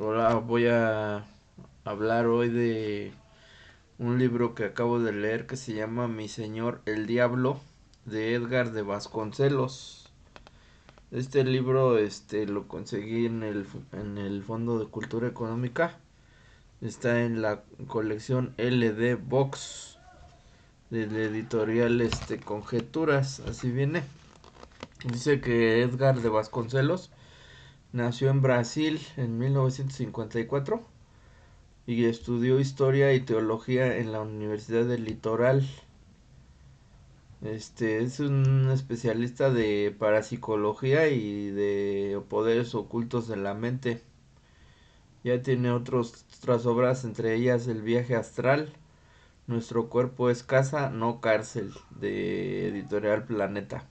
Hola, voy a hablar hoy de un libro que acabo de leer que se llama Mi Señor el Diablo de Edgar de Vasconcelos. Este libro lo conseguí en el Fondo de Cultura Económica. Está en la colección LD Box del editorial Conjeturas, así viene. Dice que Edgar de Vasconcelos nació en Brasil en 1954 y estudió historia y teología en la Universidad del Litoral. Es un especialista de parapsicología y de poderes ocultos de la mente. Ya tiene otras obras, entre ellas El viaje astral, Nuestro cuerpo es casa, no cárcel, de Editorial Planeta.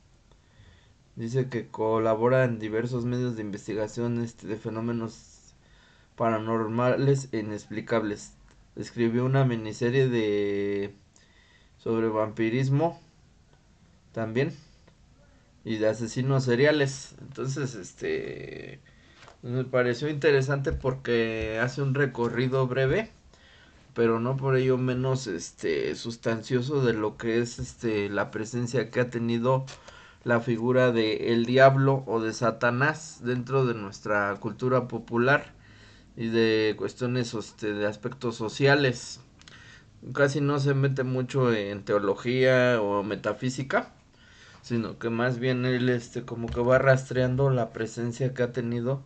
Dice que colabora en diversos medios de investigación de fenómenos paranormales e inexplicables. Escribió una miniserie sobre vampirismo también y de asesinos seriales. Entonces, me pareció interesante porque hace un recorrido breve, pero no por ello menos sustancioso de lo que es la presencia que ha tenido la figura de el diablo o de Satanás dentro de nuestra cultura popular y de cuestiones de aspectos sociales. Casi no se mete mucho en teología o metafísica, sino que más bien él como que va rastreando la presencia que ha tenido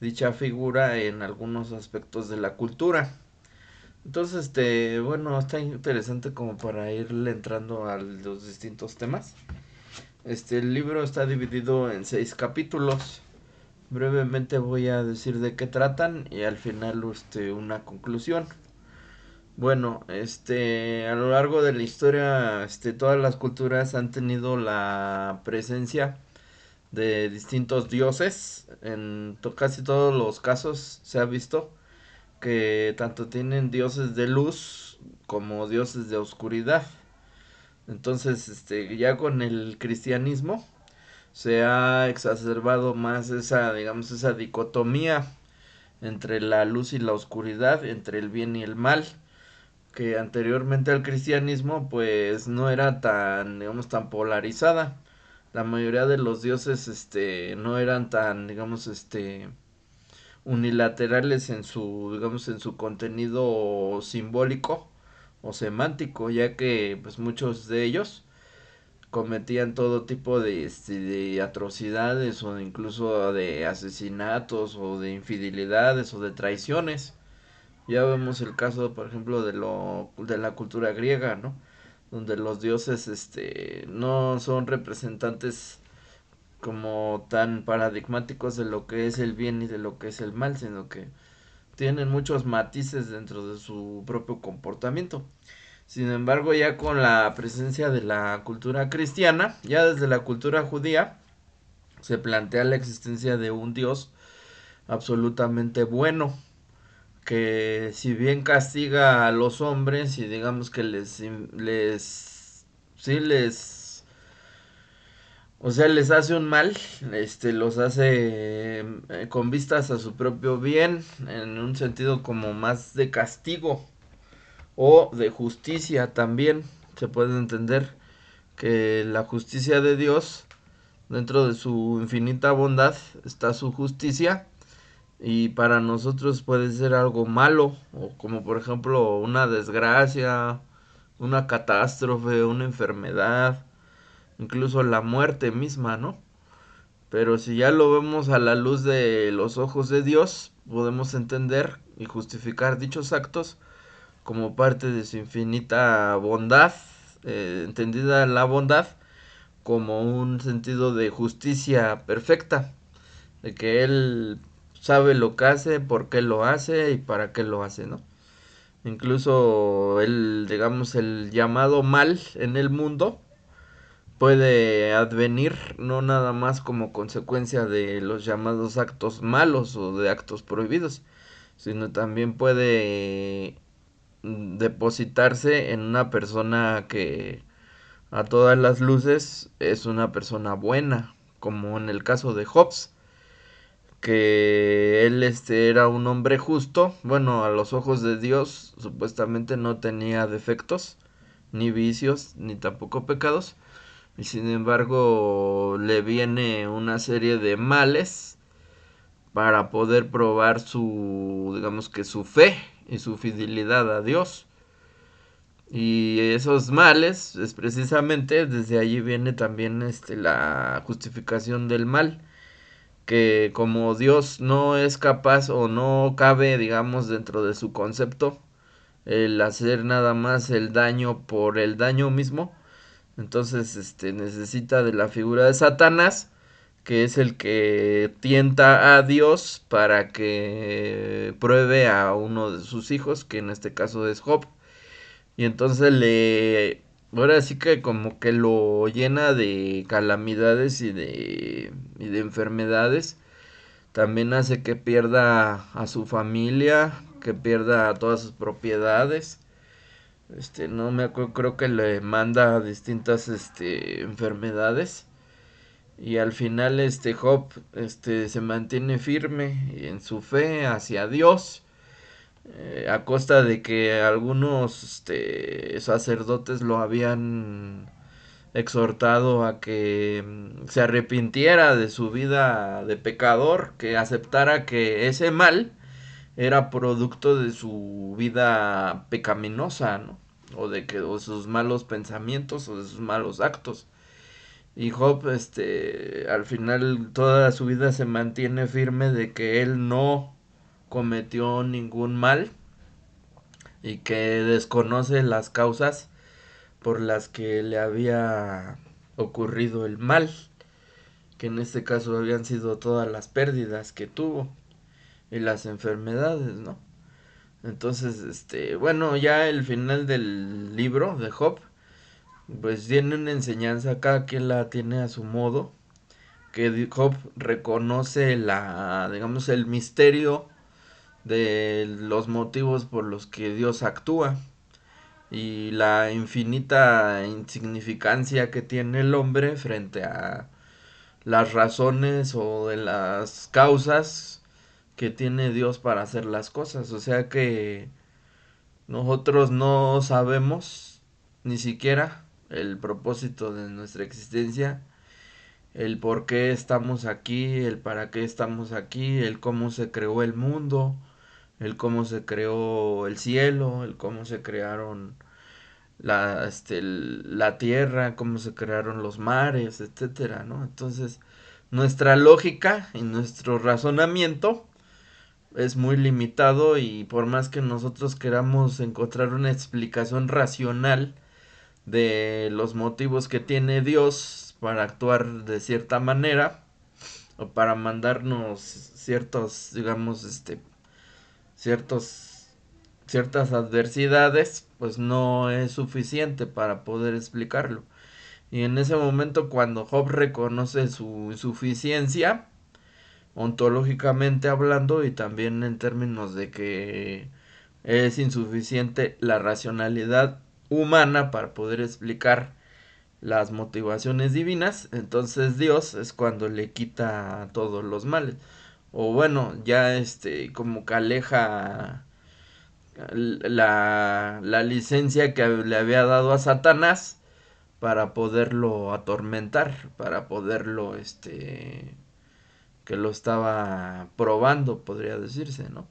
dicha figura en algunos aspectos de la cultura. Entonces, bueno, está interesante como para irle entrando a los distintos temas. El libro está dividido en 6 capítulos. Brevemente voy a decir de qué tratan y al final una conclusión. Bueno, a lo largo de la historia, todas las culturas han tenido la presencia de distintos dioses. En casi todos los casos se ha visto que tanto tienen dioses de luz como dioses de oscuridad. Entonces, ya con el cristianismo se ha exacerbado más esa, digamos, esa dicotomía entre la luz y la oscuridad, entre el bien y el mal, que anteriormente al cristianismo pues no era tan, digamos, tan polarizada. La mayoría de los dioses no eran tan, digamos, unilaterales en su, digamos, en su contenido simbólico o semántico, ya que pues muchos de ellos cometían todo tipo de atrocidades o incluso de asesinatos o de infidelidades o de traiciones. Ya vemos el caso, por ejemplo, de la cultura griega, ¿no? Donde los dioses no son representantes como tan paradigmáticos de lo que es el bien y de lo que es el mal, sino que tienen muchos matices dentro de su propio comportamiento. Sin embargo, ya con la presencia de la cultura cristiana, ya desde la cultura judía, se plantea la existencia de un Dios absolutamente bueno, que si bien castiga a los hombres y digamos que sí o sea, les hace un mal, los hace con vistas a su propio bien, en un sentido como más de castigo o de justicia también, se puede entender que la justicia de Dios, dentro de su infinita bondad, está su justicia y para nosotros puede ser algo malo, o como por ejemplo una desgracia, una catástrofe, una enfermedad, incluso la muerte misma, ¿no? Pero si ya lo vemos a la luz de los ojos de Dios, podemos entender y justificar dichos actos como parte de su infinita bondad, entendida la bondad como un sentido de justicia perfecta, de que Él sabe lo que hace, por qué lo hace y para qué lo hace, ¿no? Incluso el, digamos, el llamado mal en el mundo puede advenir no nada más como consecuencia de los llamados actos malos o de actos prohibidos, sino también puede depositarse en una persona que a todas las luces es una persona buena, como en el caso de Hobbes, que él era un hombre justo, bueno, a los ojos de Dios supuestamente no tenía defectos, ni vicios, ni tampoco pecados, y sin embargo le viene una serie de males para poder probar su, digamos que su fe y su fidelidad a Dios. Y esos males, es precisamente, desde allí viene también la justificación del mal, que como Dios no es capaz o no cabe, digamos, dentro de su concepto, el hacer nada más el daño por el daño mismo, entonces necesita de la figura de Satanás, que es el que tienta a Dios para que pruebe a uno de sus hijos, que en este caso es Job. Y entonces ahora sí que como que lo llena de calamidades y de enfermedades. También hace que pierda a su familia, que pierda todas sus propiedades. No me acuerdo, creo que le manda distintas enfermedades. Y al final Job se mantiene firme en su fe hacia Dios, a costa de que algunos sacerdotes lo habían exhortado a que se arrepintiera de su vida de pecador, que aceptara que ese mal era producto de su vida pecaminosa, ¿no? O sus malos pensamientos o de sus malos actos. Y Job, al final toda su vida se mantiene firme de que él no cometió ningún mal y que desconoce las causas por las que le había ocurrido el mal, que en este caso habían sido todas las pérdidas que tuvo y las enfermedades, ¿no? Entonces, bueno, ya el final del libro de Job, pues tiene una enseñanza, cada quien la tiene a su modo, que Job reconoce digamos, el misterio de los motivos por los que Dios actúa y la infinita insignificancia que tiene el hombre frente a las razones o de las causas que tiene Dios para hacer las cosas. O sea que nosotros no sabemos ni siquiera el propósito de nuestra existencia, el por qué estamos aquí, el para qué estamos aquí, el cómo se creó el mundo, el cómo se creó el cielo, el cómo se crearon la tierra, cómo se crearon los mares, etcétera, ¿no? Entonces, nuestra lógica y nuestro razonamiento es muy limitado y por más que nosotros queramos encontrar una explicación racional de los motivos que tiene Dios para actuar de cierta manera o para mandarnos ciertos, digamos, ciertos ciertas adversidades, pues no es suficiente para poder explicarlo. Y en ese momento cuando Job reconoce su insuficiencia, ontológicamente hablando y también en términos de que es insuficiente la racionalidad humana para poder explicar las motivaciones divinas, entonces Dios es cuando le quita todos los males. O bueno, ya como que aleja la licencia que le había dado a Satanás para poderlo atormentar, para poderlo, que lo estaba probando, podría decirse, ¿no?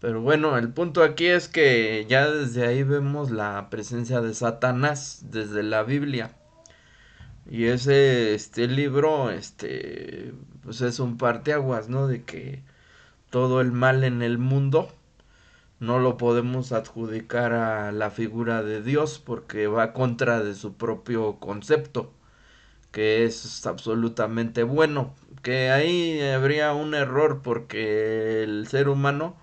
Pero bueno, el punto aquí es que ya desde ahí vemos la presencia de Satanás desde la Biblia. Y este libro, pues es un parteaguas, ¿no? De que todo el mal en el mundo no lo podemos adjudicar a la figura de Dios porque va contra de su propio concepto, que es absolutamente bueno. Que ahí habría un error porque el ser humano,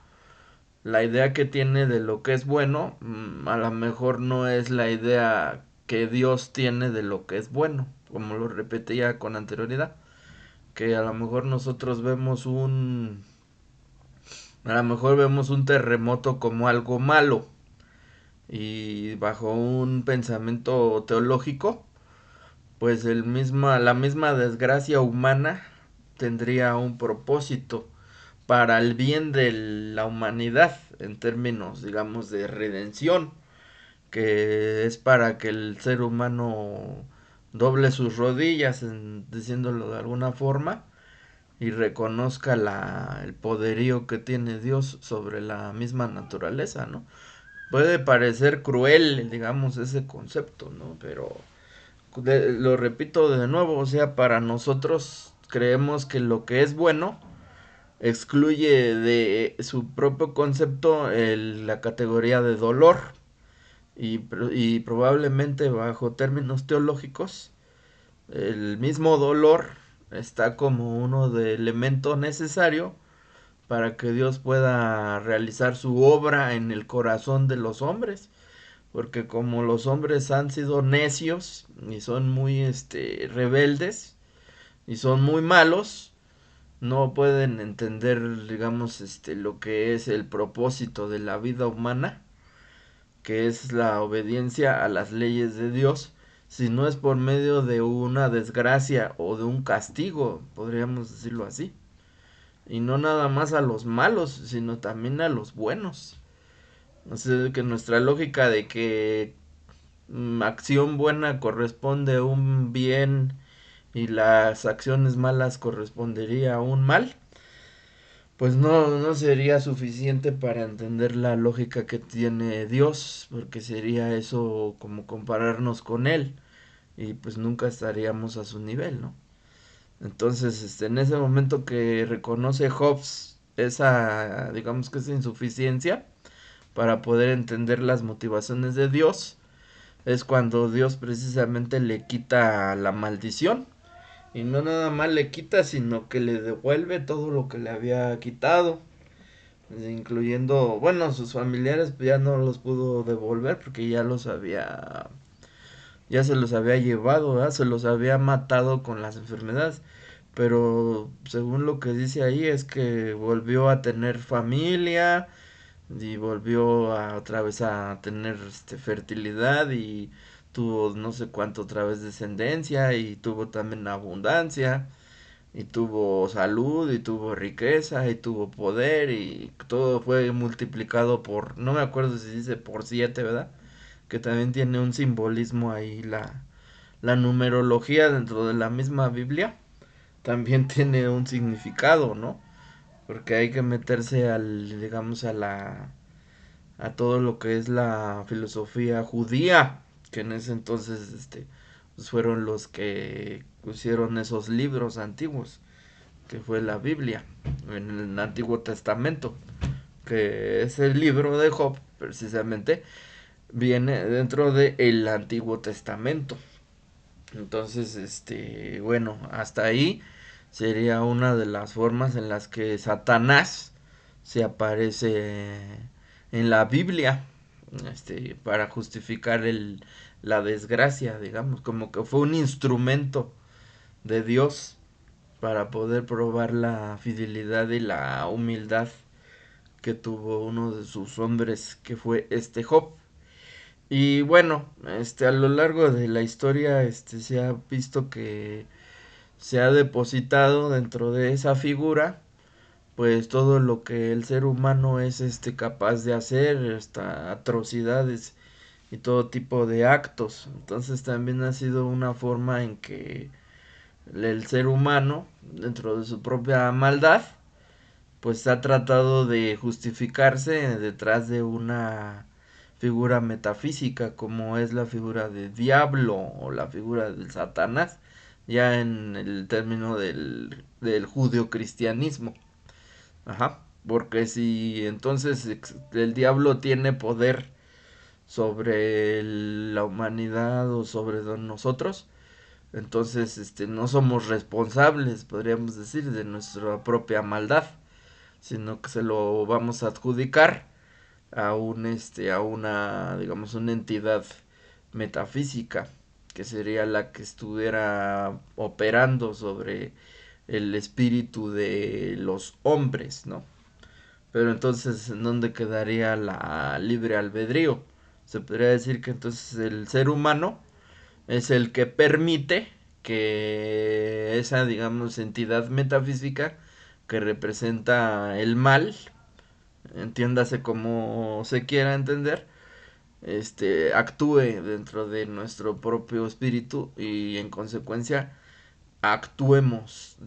la idea que tiene de lo que es bueno, a lo mejor no es la idea que Dios tiene de lo que es bueno, como lo repetía con anterioridad, que a lo mejor nosotros vemos a lo mejor vemos un terremoto como algo malo, y bajo un pensamiento teológico, pues la misma desgracia humana tendría un propósito para el bien de la humanidad en términos, digamos, de redención, que es para que el ser humano doble sus rodillas, diciéndolo de alguna forma, y reconozca el poderío que tiene Dios sobre la misma naturaleza, ¿no? Puede parecer cruel, digamos, ese concepto, ¿no? Pero lo repito de nuevo, o sea, para nosotros creemos que lo que es bueno excluye de su propio concepto la categoría de dolor y probablemente bajo términos teológicos el mismo dolor está como uno de elemento necesario para que Dios pueda realizar su obra en el corazón de los hombres, porque como los hombres han sido necios y son muy rebeldes y son muy malos, no pueden entender, digamos, lo que es el propósito de la vida humana, que es la obediencia a las leyes de Dios, si no es por medio de una desgracia o de un castigo, podríamos decirlo así. Y no nada más a los malos, sino también a los buenos. O sea, que nuestra lógica de que acción buena corresponde a un bien y las acciones malas correspondería a un mal, pues no sería suficiente para entender la lógica que tiene Dios, porque sería eso como compararnos con Él, y pues nunca estaríamos a su nivel, ¿no? Entonces, en ese momento que reconoce Hobbes esa, digamos que esa insuficiencia para poder entender las motivaciones de Dios, es cuando Dios precisamente le quita la maldición. Y no nada más le quita, sino que le devuelve todo lo que le había quitado. Incluyendo, bueno, sus familiares pues ya no los pudo devolver porque ya se los había llevado, ¿verdad? Se los había matado con las enfermedades. Pero según lo que dice ahí es que volvió a tener familia y volvió a otra vez a tener fertilidad y tuvo no sé cuánto otra vez descendencia y tuvo también abundancia y tuvo salud y tuvo riqueza y tuvo poder y todo fue multiplicado por, no me acuerdo si dice por 7, ¿verdad? Que también tiene un simbolismo ahí la numerología dentro de la misma Biblia también tiene un significado, ¿no? Porque hay que meterse digamos, a todo lo que es la filosofía judía, que en ese entonces, pues fueron los que pusieron esos libros antiguos, que fue la Biblia, en el Antiguo Testamento, que ese libro de Job, precisamente, viene dentro del Antiguo Testamento. Entonces, bueno, hasta ahí sería una de las formas en las que Satanás se aparece en la Biblia, para justificar la desgracia, digamos, como que fue un instrumento de Dios para poder probar la fidelidad y la humildad que tuvo uno de sus hombres, que fue Job. Y bueno, a lo largo de la historia, se ha visto que se ha depositado dentro de esa figura, pues todo lo que el ser humano es, capaz de hacer, hasta atrocidades y todo tipo de actos. Entonces también ha sido una forma en que el ser humano, dentro de su propia maldad, pues ha tratado de justificarse detrás de una figura metafísica como es la figura de diablo o la figura del Satanás, ya en el término del judio-cristianismo. Ajá, porque si entonces el diablo tiene poder sobre la humanidad o sobre nosotros, entonces no somos responsables, podríamos decir, de nuestra propia maldad, sino que se lo vamos a adjudicar a a una, digamos, una entidad metafísica, que sería la que estuviera operando sobre el espíritu de los hombres, ¿no? Pero entonces, ¿en dónde quedaría la libre albedrío? Se podría decir que entonces el ser humano es el que permite que esa, digamos, entidad metafísica que representa el mal, entiéndase como se quiera entender, actúe dentro de nuestro propio espíritu y en consecuencia actuemos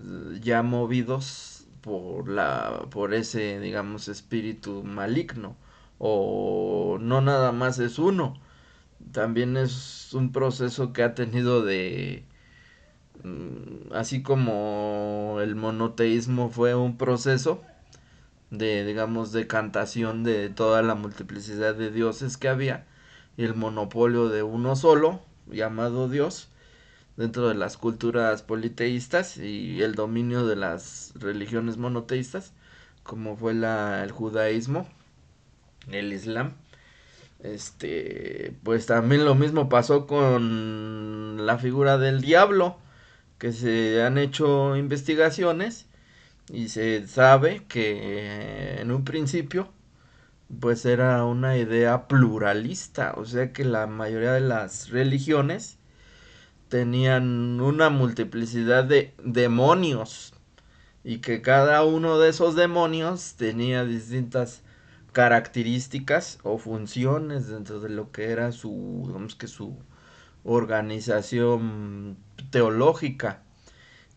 ya movidos por ese, digamos, espíritu maligno. O no nada más es uno, también es un proceso que ha tenido así como el monoteísmo fue un proceso de, digamos, decantación de toda la multiplicidad de dioses que había y el monopolio de uno solo llamado Dios dentro de las culturas politeístas y el dominio de las religiones monoteístas, como fue el judaísmo, el islam. Pues también lo mismo pasó con la figura del diablo, que se han hecho investigaciones y se sabe que en un principio pues era una idea pluralista, o sea que la mayoría de las religiones tenían una multiplicidad de demonios y que cada uno de esos demonios tenía distintas características o funciones dentro de lo que era su, digamos que su organización teológica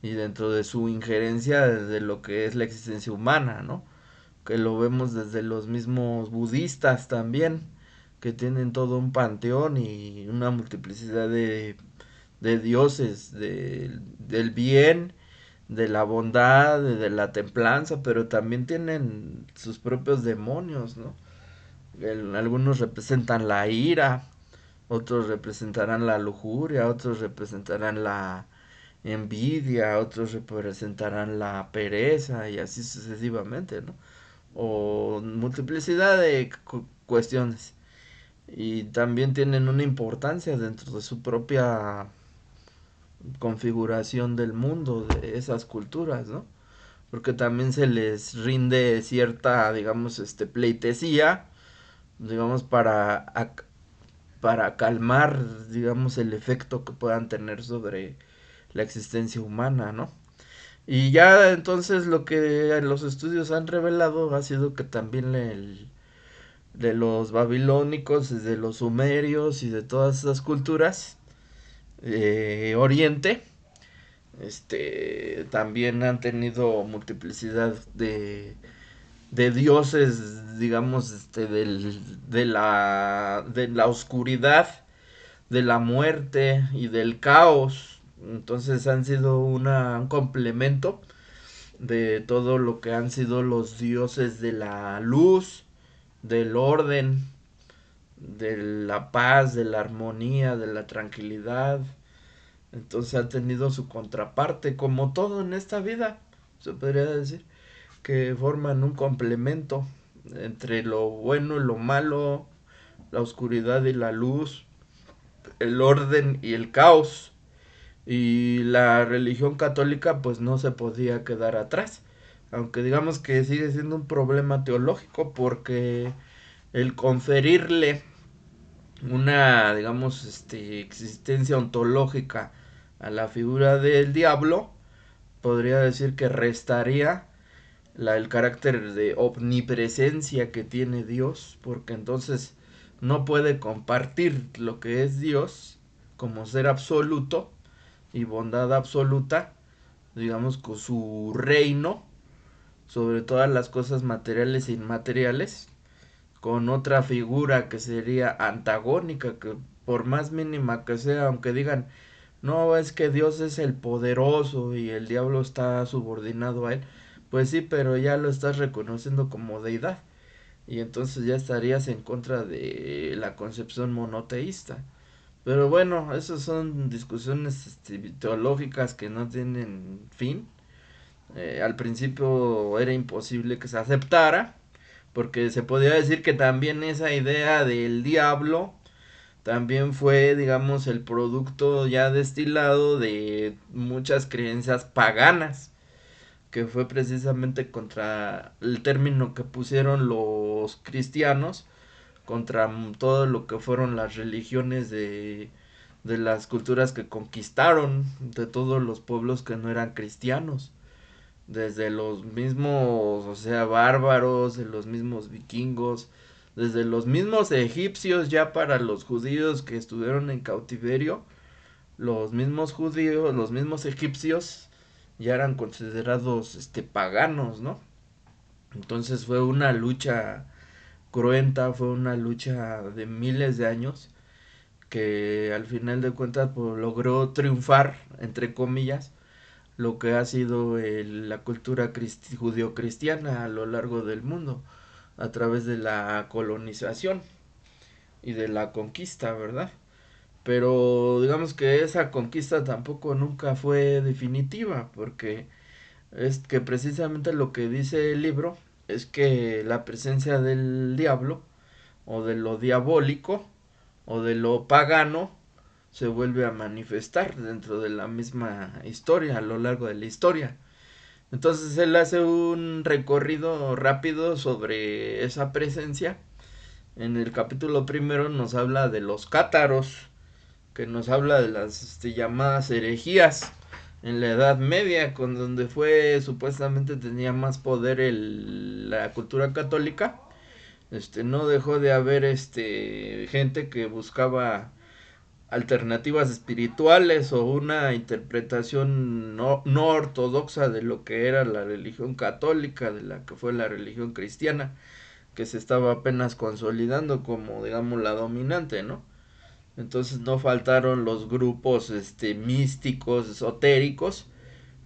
y dentro de su injerencia desde lo que es la existencia humana, ¿no? Que lo vemos desde los mismos budistas también, que tienen todo un panteón y una multiplicidad de dioses, del bien, de la bondad, de la templanza, pero también tienen sus propios demonios, ¿no? Algunos representan la ira, otros representarán la lujuria, otros representarán la envidia, otros representarán la pereza y así sucesivamente, ¿no? O multiplicidad de cuestiones. Y también tienen una importancia dentro de su propia configuración del mundo, de esas culturas, ¿no? Porque también se les rinde cierta, digamos, pleitesía, digamos, para calmar, digamos, el efecto que puedan tener sobre la existencia humana, ¿no? Y ya entonces lo que los estudios han revelado ha sido que también de los babilónicos, de los sumerios y de todas esas culturas, Oriente, también han tenido multiplicidad de dioses, digamos, de la oscuridad, de la muerte y del caos. Entonces han sido un complemento de todo lo que han sido los dioses de la luz, del orden, de la paz, de la armonía, de la tranquilidad. Entonces ha tenido su contraparte, como todo en esta vida, se podría decir, que forman un complemento entre lo bueno y lo malo, la oscuridad y la luz, el orden y el caos. Y la religión católica pues no se podía quedar atrás, aunque digamos que sigue siendo un problema teológico porque el conferirle una, digamos, existencia ontológica a la figura del diablo, podría decir que restaría el carácter de omnipresencia que tiene Dios, porque entonces no puede compartir lo que es Dios como ser absoluto y bondad absoluta, digamos, con su reino sobre todas las cosas materiales e inmateriales, con otra figura que sería antagónica, que por más mínima que sea, aunque digan, no, es que Dios es el poderoso y el diablo está subordinado a él, pues sí, pero ya lo estás reconociendo como deidad. Y entonces ya estarías en contra de la concepción monoteísta. Pero bueno, esas son discusiones teológicas que no tienen fin. Al principio era imposible que se aceptara, porque se podía decir que también esa idea del diablo también fue, digamos, el producto ya destilado de muchas creencias paganas, que fue precisamente contra el término que pusieron los cristianos, contra todo lo que fueron las religiones de las culturas que conquistaron, de todos los pueblos que no eran cristianos. desde los mismos, o sea, bárbaros, de los mismos vikingos, desde los mismos egipcios ya para los judíos que estuvieron en cautiverio, los mismos judíos, los mismos egipcios ya eran considerados paganos, ¿no? Entonces fue una lucha cruenta, fue una lucha de miles de años que al final de cuentas pues, logró triunfar, entre comillas, lo que ha sido la cultura judío-cristiana a lo largo del mundo, a través de la colonización y de la conquista, ¿verdad? Pero digamos que esa conquista tampoco nunca fue definitiva, porque es que precisamente lo que dice el libro es que la presencia del diablo o de lo diabólico o de lo pagano se vuelve a manifestar dentro de la misma historia, a lo largo de la historia. Entonces él hace un recorrido rápido sobre esa presencia. En el capítulo primero nos habla de los cátaros, que nos habla de las llamadas herejías en la Edad Media, con donde fue supuestamente tenía más poder la cultura católica. No dejó de haber gente que buscaba alternativas espirituales o una interpretación no ortodoxa de lo que era la religión católica, de la que fue la religión cristiana, que se estaba apenas consolidando como digamos la dominante, ¿no? Entonces no faltaron los grupos místicos, esotéricos,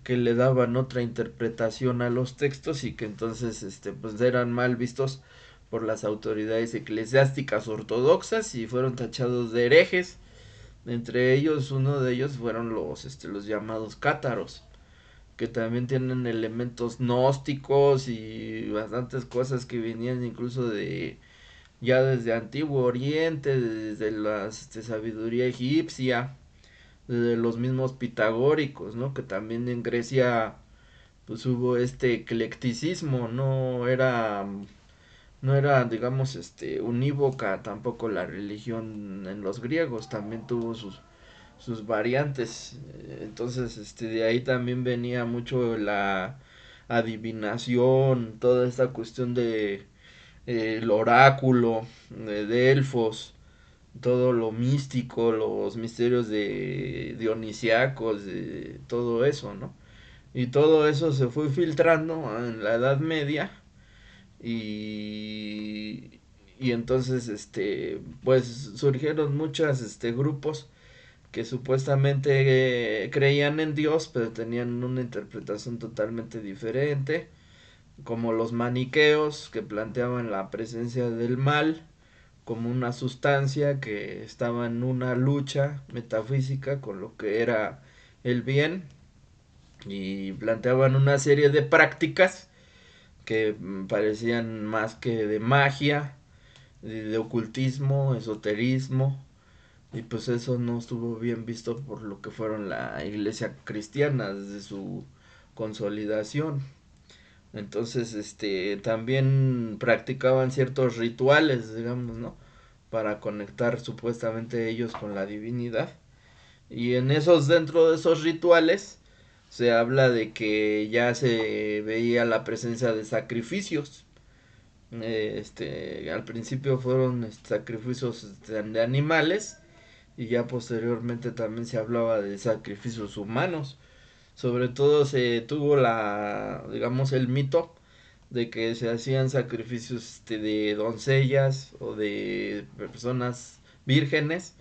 que le daban otra interpretación a los textos y que entonces pues eran mal vistos por las autoridades eclesiásticas ortodoxas y fueron tachados de herejes. Entre ellos, uno de ellos fueron los llamados cátaros, que también tienen elementos gnósticos y bastantes cosas que venían incluso de ya desde Antiguo Oriente, desde la sabiduría egipcia, desde los mismos pitagóricos, ¿no? Que también en Grecia pues hubo este eclecticismo, no era digamos unívoca tampoco la religión en los griegos, también tuvo sus variantes. Entonces de ahí también venía mucho la adivinación, toda esta cuestión de el oráculo de Delfos, todo lo místico, los misterios de dionisiacos, de todo eso, ¿no? Y todo eso se fue filtrando en la Edad Media y entonces pues surgieron muchos grupos que supuestamente creían en Dios, pero tenían una interpretación totalmente diferente, como los maniqueos que planteaban la presencia del mal como una sustancia que estaba en una lucha metafísica con lo que era el bien y planteaban una serie de prácticas que parecían más que de magia, de ocultismo, esoterismo, y pues eso no estuvo bien visto por lo que fueron la iglesia cristiana desde su consolidación. Entonces, también practicaban ciertos rituales, digamos, ¿no? Para conectar supuestamente ellos con la divinidad. Y dentro de esos rituales, se habla de que ya se veía la presencia de sacrificios. Al principio fueron sacrificios de animales y ya posteriormente también se hablaba de sacrificios humanos. Sobre todo se tuvo digamos, el mito de que se hacían sacrificios de doncellas o de personas vírgenes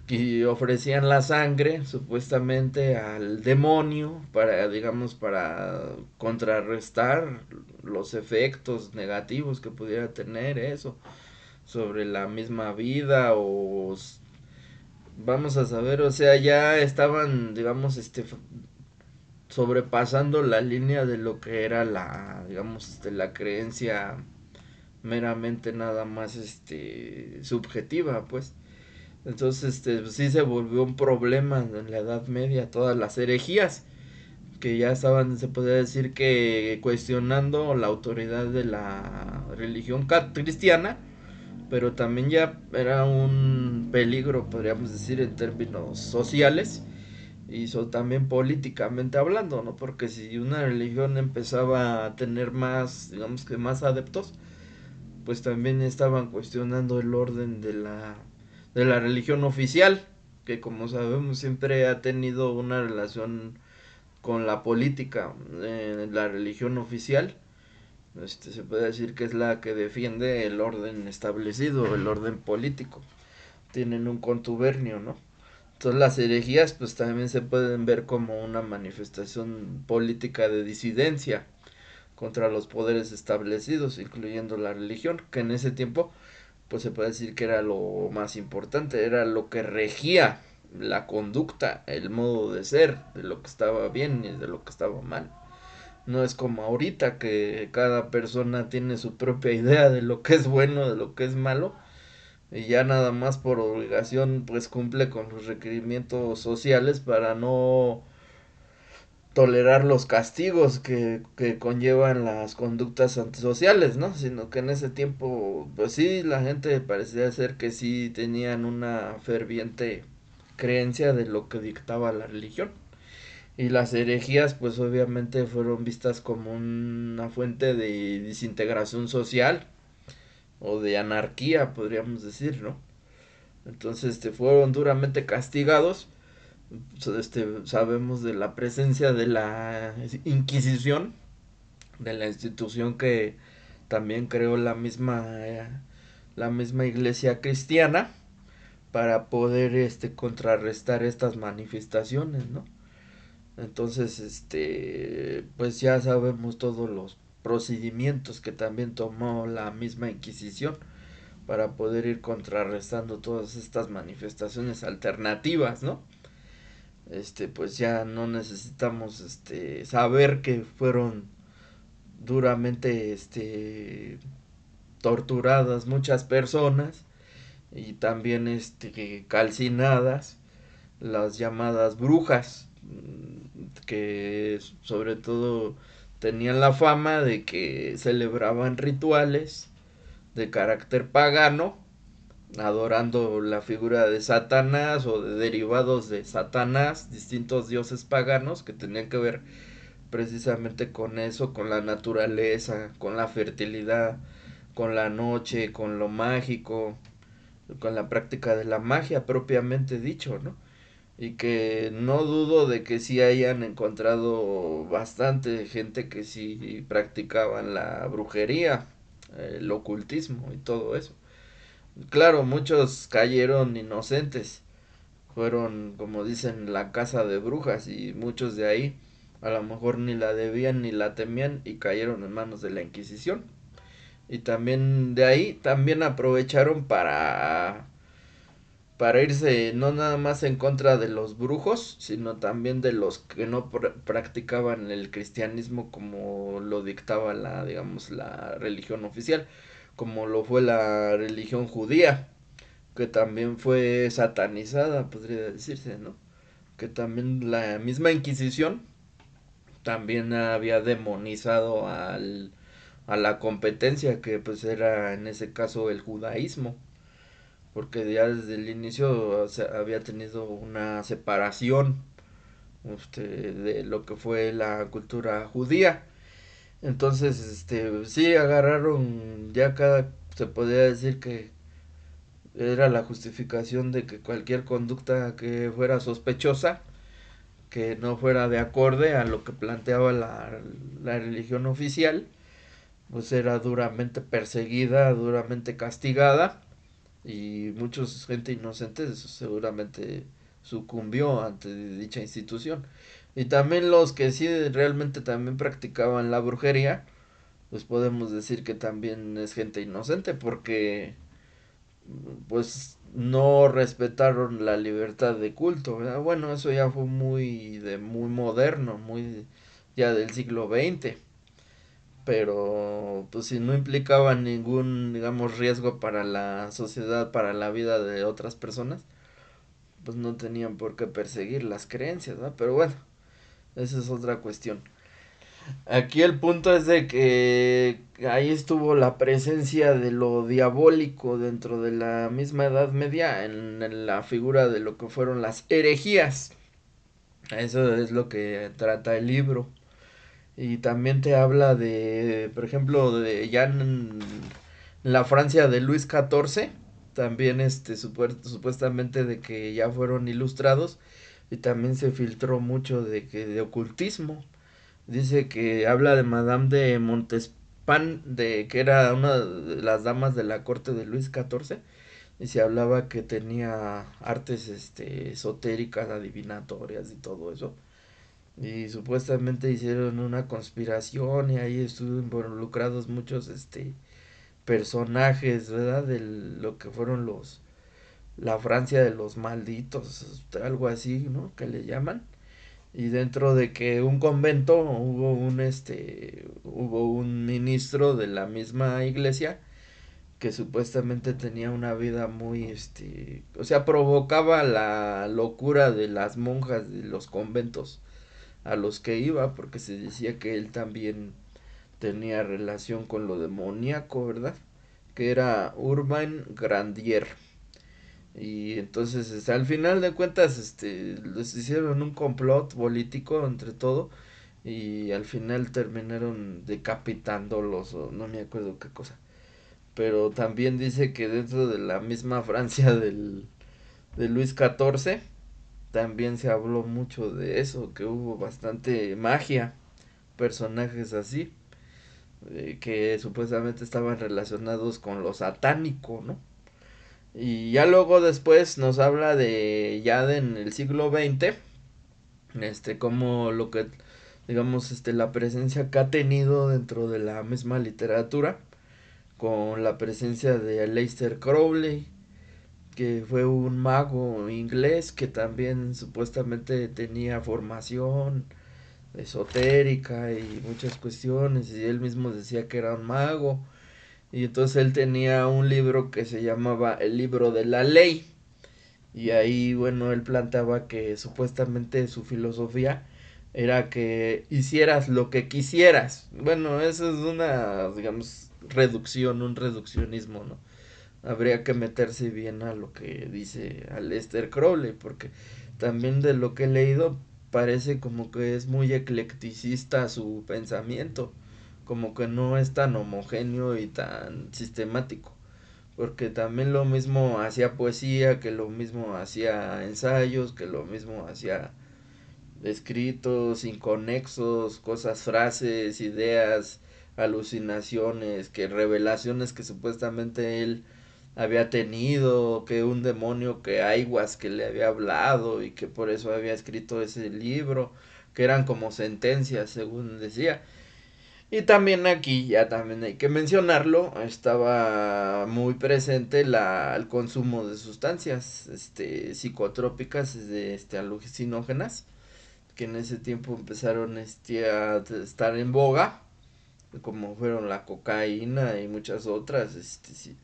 y ofrecían la sangre supuestamente al demonio para, digamos, para contrarrestar los efectos negativos que pudiera tener eso sobre la misma vida o vamos a saber, o sea, ya estaban, digamos, sobrepasando la línea de lo que era digamos, la creencia meramente nada más, subjetiva, pues. Entonces, pues sí se volvió un problema en la Edad Media, todas las herejías que ya estaban, se podría decir que cuestionando la autoridad de la religión cristiana, pero también ya era un peligro, podríamos decir, en términos sociales, y también políticamente hablando, ¿no? Porque si una religión empezaba a tener más, digamos que más adeptos, pues también estaban cuestionando el orden de la religión oficial, que como sabemos siempre ha tenido una relación con la política, la religión oficial, se puede decir que es la que defiende el orden establecido, el orden político. Tienen un contubernio, ¿no? Entonces las herejías pues también se pueden ver como una manifestación política de disidencia contra los poderes establecidos, incluyendo la religión, que en ese tiempo pues se puede decir que era lo más importante, era lo que regía la conducta, el modo de ser, de lo que estaba bien y de lo que estaba mal. No es como ahorita que cada persona tiene su propia idea de lo que es bueno, de lo que es malo, y ya nada más por obligación pues cumple con los requerimientos sociales para no tolerar los castigos que conllevan las conductas antisociales, ¿no? Sino que en ese tiempo, pues sí, la gente parecía ser que sí tenían una ferviente creencia de lo que dictaba la religión. Y las herejías, pues obviamente fueron vistas como una fuente de desintegración social o de anarquía, podríamos decir, ¿no? Entonces, fueron duramente castigados. Sabemos de la presencia de la Inquisición, de la institución que también creó la misma iglesia cristiana para poder contrarrestar estas manifestaciones, ¿no? Entonces, pues ya sabemos todos los procedimientos que también tomó la misma Inquisición para poder ir contrarrestando todas estas manifestaciones alternativas, ¿no? Pues ya no necesitamos saber que fueron duramente torturadas muchas personas y también calcinadas las llamadas brujas, que sobre todo tenían la fama de que celebraban rituales de carácter pagano, adorando la figura de Satanás o de derivados de Satanás, distintos dioses paganos que tenían que ver precisamente con eso, con la naturaleza, con la fertilidad, con la noche, con lo mágico, con la práctica de la magia propiamente dicho, ¿no? Y que no dudo de que sí hayan encontrado bastante gente que sí practicaban la brujería, el ocultismo y todo eso. Claro, muchos cayeron inocentes, fueron, como dicen, la casa de brujas y muchos de ahí a lo mejor ni la debían ni la temían y cayeron en manos de la Inquisición. Y también de ahí también aprovecharon para irse no nada más en contra de los brujos, sino también de los que no practicaban el cristianismo como lo dictaba la, digamos, la religión oficial, como lo fue la religión judía, que también fue satanizada, podría decirse, ¿no? Que también la misma Inquisición también había demonizado a la competencia que pues era en ese caso el judaísmo, porque ya desde el inicio había tenido una separación de lo que fue la cultura judía. Entonces, sí agarraron ya cada, se podría decir que era la justificación de que cualquier conducta que fuera sospechosa, que no fuera de acorde a lo que planteaba la religión oficial, pues era duramente perseguida, duramente castigada y mucha gente inocente seguramente sucumbió ante dicha institución. Y también los que sí realmente también practicaban la brujería, pues podemos decir que también es gente inocente porque pues no respetaron la libertad de culto, ¿verdad? Bueno, eso ya fue muy moderno, muy ya del siglo XX, pero pues si no implicaba ningún, digamos, riesgo para la sociedad, para la vida de otras personas, pues no tenían por qué perseguir las creencias, ¿verdad? Pero bueno, esa es otra cuestión. Aquí el punto es de que ahí estuvo la presencia de lo diabólico dentro de la misma Edad Media en la figura de lo que fueron las herejías. Eso es lo que trata el libro. Y también te habla de, por ejemplo, de ya en la Francia de Luis XIV, también supuestamente de que ya fueron ilustrados y también se filtró mucho de que de ocultismo. Dice que habla de Madame de Montespan, de que era una de las damas de la corte de Luis XIV, y se hablaba que tenía artes esotéricas, adivinatorias y todo eso. Y supuestamente hicieron una conspiración y ahí estuvieron involucrados muchos personajes, ¿verdad? De lo que fueron la Francia de los malditos, algo así, ¿no? Que le llaman. Y dentro de que un convento hubo un ministro de la misma iglesia que supuestamente tenía una vida muy o sea, provocaba la locura de las monjas de los conventos a los que iba, porque se decía que él también tenía relación con lo demoníaco, ¿verdad? Que era Urbain Grandier. Y entonces, al final de cuentas, les hicieron un complot político entre todo y al final terminaron decapitándolos o no me acuerdo qué cosa. Pero también dice que dentro de la misma Francia de Luis XIV también se habló mucho de eso, que hubo bastante magia, personajes así, que supuestamente estaban relacionados con lo satánico, ¿no? Y ya luego después nos habla de ya en el siglo XX, como lo que, digamos, la presencia que ha tenido dentro de la misma literatura, con la presencia de Aleister Crowley, que fue un mago inglés que también supuestamente tenía formación esotérica y muchas cuestiones y él mismo decía que era un mago y entonces él tenía un libro que se llamaba el libro de la ley y ahí bueno él planteaba que supuestamente su filosofía era que hicieras lo que quisieras. Bueno, eso es una, digamos, reducción, un reduccionismo, ¿no? Habría que meterse bien a lo que dice Aleister Crowley, porque también de lo que he leído parece como que es muy eclecticista su pensamiento, como que no es tan homogéneo y tan sistemático, porque también lo mismo hacía poesía, que lo mismo hacía ensayos, que lo mismo hacía escritos inconexos, cosas, frases, ideas, alucinaciones, que revelaciones que supuestamente él había tenido, que un demonio que Aiguas que le había hablado y que por eso había escrito ese libro, que eran como sentencias según decía. Y también aquí, ya también hay que mencionarlo, estaba muy presente el consumo de sustancias psicotrópicas, alucinógenas, que en ese tiempo empezaron a estar en boga, como fueron la cocaína y muchas otras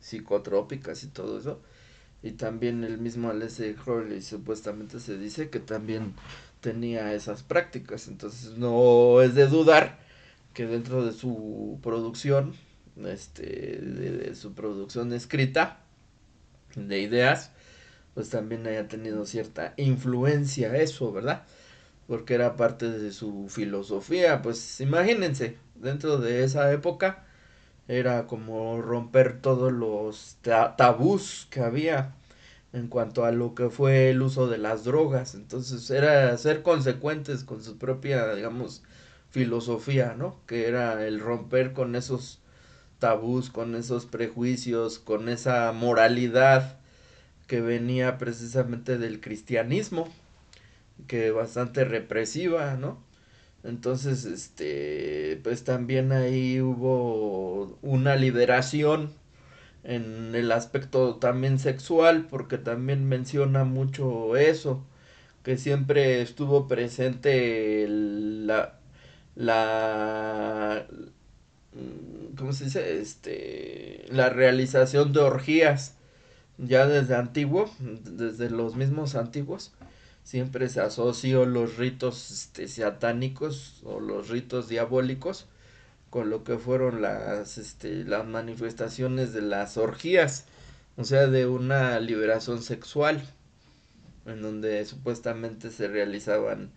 psicotrópicas y todo eso. Y también el mismo Aleister Crowley supuestamente se dice que también tenía esas prácticas. Entonces no es de dudar que dentro de su producción, de su producción escrita, de ideas, pues también haya tenido cierta influencia eso, ¿verdad? Porque era parte de su filosofía. Pues imagínense, dentro de esa época era como romper todos los tabús que había en cuanto a lo que fue el uso de las drogas. Entonces era ser consecuentes con su propia, digamos, filosofía, ¿no? Que era el romper con esos tabús, con esos prejuicios, con esa moralidad que venía precisamente del cristianismo, que bastante represiva, ¿no? Entonces, pues también ahí hubo una liberación en el aspecto también sexual, porque también menciona mucho eso, que siempre estuvo presente la, ¿cómo se dice? La realización de orgías, ya desde antiguo, desde los mismos antiguos, siempre se asoció los ritos satánicos o los ritos diabólicos con lo que fueron las manifestaciones de las orgías, o sea, de una liberación sexual, en donde supuestamente se realizaban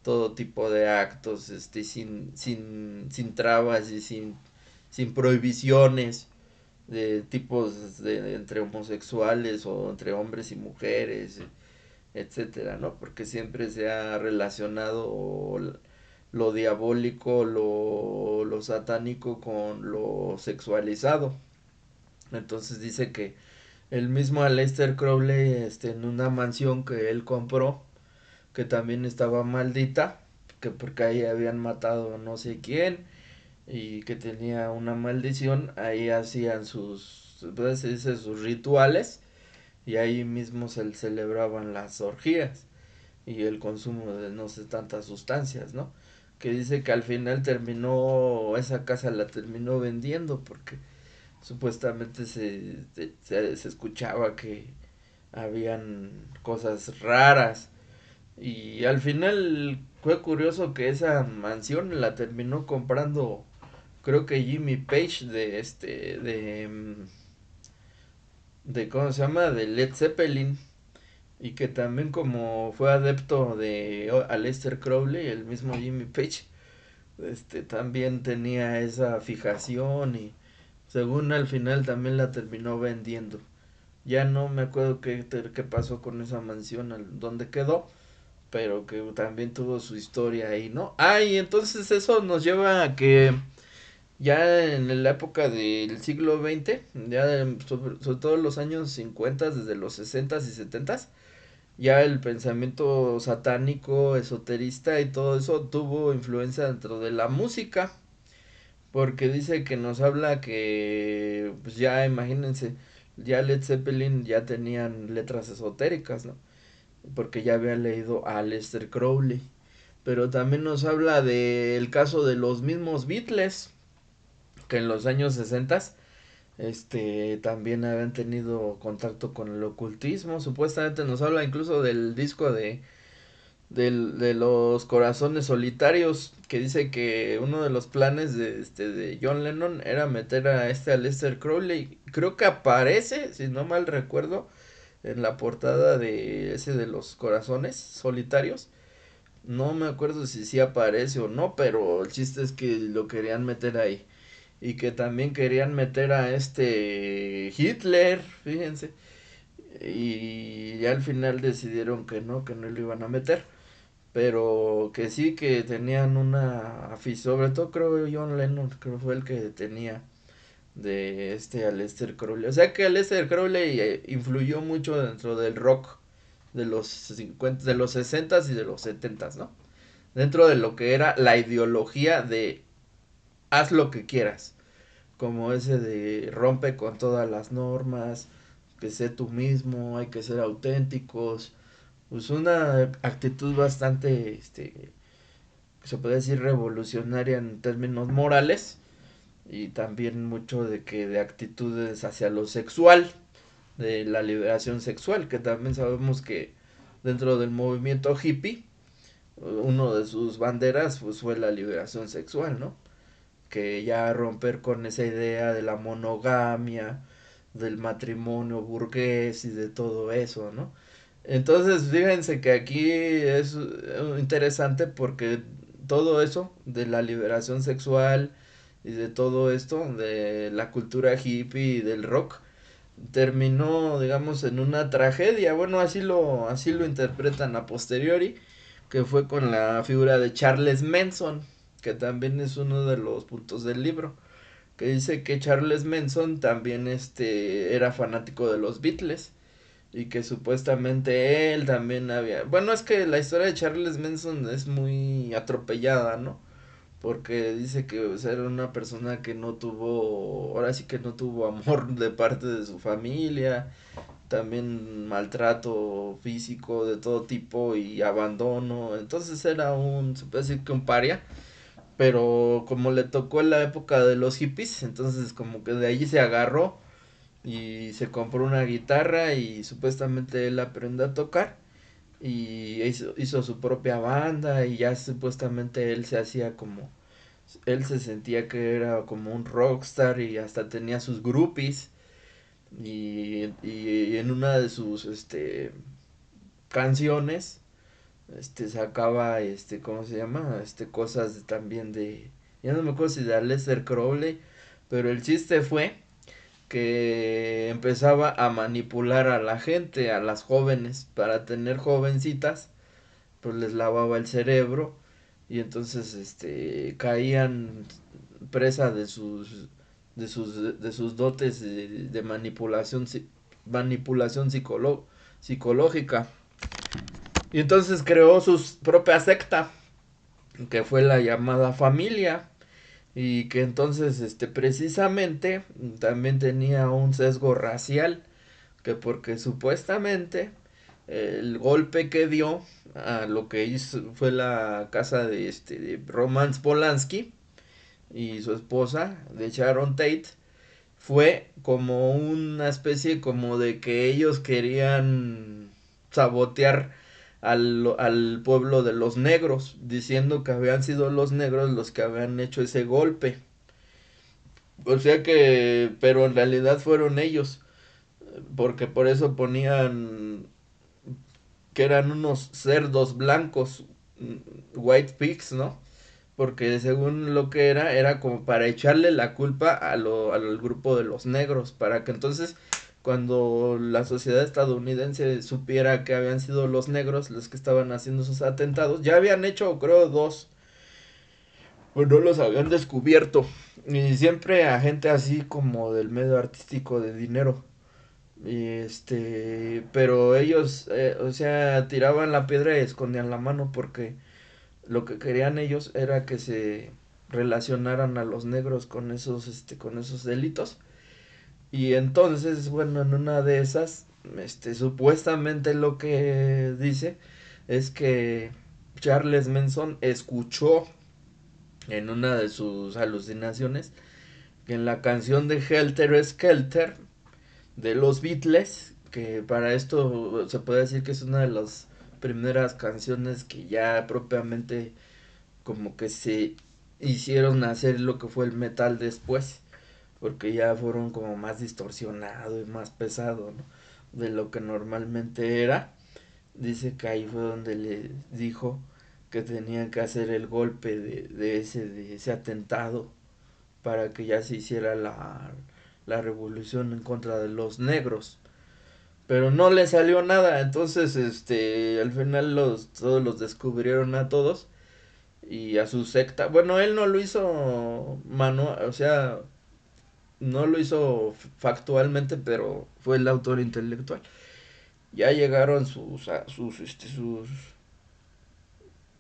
todo tipo de actos, sin trabas y sin prohibiciones de tipos de entre homosexuales o entre hombres y mujeres, etcétera, ¿no? Porque siempre se ha relacionado lo diabólico, lo satánico con lo sexualizado. Entonces dice que el mismo Aleister Crowley, en una mansión que él compró, que también estaba maldita, que porque ahí habían matado no sé quién y que tenía una maldición, ahí hacían pues, se dice, sus rituales y ahí mismo se celebraban las orgías y el consumo de no sé tantas sustancias, ¿no? Que dice que al final terminó, esa casa la terminó vendiendo porque supuestamente se escuchaba que habían cosas raras y al final fue curioso que esa mansión la terminó comprando, creo que Jimmy Page de ¿cómo se llama? De Led Zeppelin. Y que también como fue adepto de Aleister Crowley, el mismo Jimmy Page, también tenía esa fijación y según al final también la terminó vendiendo. Ya no me acuerdo qué pasó con esa mansión, dónde quedó, pero que también tuvo su historia ahí, ¿no? Ah, y entonces eso nos lleva a que ya en la época del siglo XX, ya sobre todo los años 50, desde los 60s y 70s, ya el pensamiento satánico, esoterista y todo eso tuvo influencia dentro de la música, porque dice que nos habla que, pues ya imagínense, ya Led Zeppelin ya tenían letras esotéricas, ¿no? Porque ya había leído a Aleister Crowley, pero también nos habla del caso de los mismos Beatles, que en los años 60 también habían tenido contacto con el ocultismo, supuestamente nos habla incluso del disco de los corazones solitarios, que dice que uno de los planes de John Lennon era meter a Aleister Crowley, creo que aparece, si no mal recuerdo, en la portada de ese de los corazones solitarios, no me acuerdo si sí aparece o no, pero el chiste es que lo querían meter ahí. Y que también querían meter a Hitler, fíjense. Y ya al final decidieron que no lo iban a meter. Pero que sí que tenían una afición, sobre todo creo John Lennon, creo fue el que tenía de Aleister Crowley. O sea que Aleister Crowley influyó mucho dentro del rock de los 50, de los 60 y de los 70, ¿no? Dentro de lo que era la ideología de haz lo que quieras, como ese de rompe con todas las normas, que sé tú mismo, hay que ser auténticos, pues una actitud bastante, se puede decir revolucionaria en términos morales y también mucho de actitudes hacia lo sexual, de la liberación sexual, que también sabemos que dentro del movimiento hippie, uno de sus banderas pues fue la liberación sexual, ¿no? Que ya romper con esa idea de la monogamia, del matrimonio burgués y de todo eso, ¿no? Entonces, fíjense que aquí es interesante porque todo eso de la liberación sexual y de todo esto, de la cultura hippie y del rock, terminó, digamos, en una tragedia. Bueno, así lo interpretan a posteriori, que fue con la figura de Charles Manson, que también es uno de los puntos del libro, que dice que Charles Manson también era fanático de los Beatles y que supuestamente él también había, bueno, es que la historia de Charles Manson es muy atropellada, ¿no? Porque dice que o sea, era una persona que no tuvo, ahora sí que no tuvo amor de parte de su familia, también maltrato físico de todo tipo y abandono, entonces era se puede decir que un paria, pero como le tocó en la época de los hippies, entonces como que de allí se agarró y se compró una guitarra y supuestamente él aprendió a tocar y hizo su propia banda y ya supuestamente él se hacía como, él se sentía que era como un rockstar y hasta tenía sus groupies y en una de sus canciones sacaba, ¿cómo se llama? Cosas también ya no me acuerdo si de Aleister Crowley, pero el chiste fue que empezaba a manipular a la gente, a las jóvenes, para tener jovencitas, pues les lavaba el cerebro y entonces, caían presa de sus dotes de manipulación, manipulación psicológica. Y entonces creó su propia secta, que fue la llamada familia, y que entonces precisamente también tenía un sesgo racial, que porque supuestamente el golpe que dio a lo que hizo fue la casa de Roman Polanski y su esposa de Sharon Tate, fue como una especie como de que ellos querían sabotear al pueblo de los negros, diciendo que habían sido los negros los que habían hecho ese golpe. O sea que, pero en realidad fueron ellos, porque por eso ponían que eran unos cerdos blancos, white pigs, ¿no? Porque según lo que era como para echarle la culpa al grupo de los negros, para que entonces cuando la sociedad estadounidense supiera que habían sido los negros los que estaban haciendo esos atentados, ya habían hecho creo dos, pues no los habían descubierto, y siempre a gente así como del medio artístico de dinero, y pero ellos, o sea, tiraban la piedra y escondían la mano porque lo que querían ellos era que se relacionaran a los negros con esos delitos. Y entonces, bueno, en una de esas, supuestamente lo que dice es que Charles Manson escuchó en una de sus alucinaciones que en la canción de Helter Skelter de los Beatles, que para esto se puede decir que es una de las primeras canciones que ya propiamente como que se hicieron hacer lo que fue el metal después, porque ya fueron como más distorsionado y más pesado, ¿no? De lo que normalmente era. Dice que ahí fue donde le dijo que tenían que hacer el golpe de ese atentado para que ya se hiciera la revolución en contra de los negros. Pero no le salió nada, entonces al final todos los descubrieron a todos y a su secta. Bueno, él no lo hizo manual, o sea, no lo hizo factualmente, pero fue el autor intelectual. Ya llegaron sus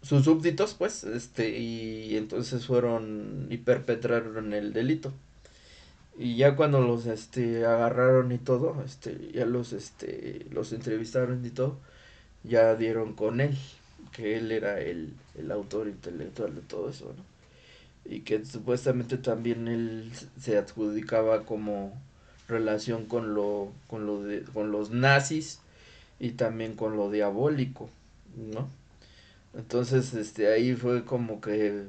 súbditos, pues, y entonces fueron y perpetraron el delito. Y ya cuando los agarraron y todo, ya los entrevistaron y todo, ya dieron con él, que él era el autor intelectual de todo eso, ¿no? Y que supuestamente también él se adjudicaba como relación con los nazis y también con lo diabólico, ¿no? Entonces, ahí fue como que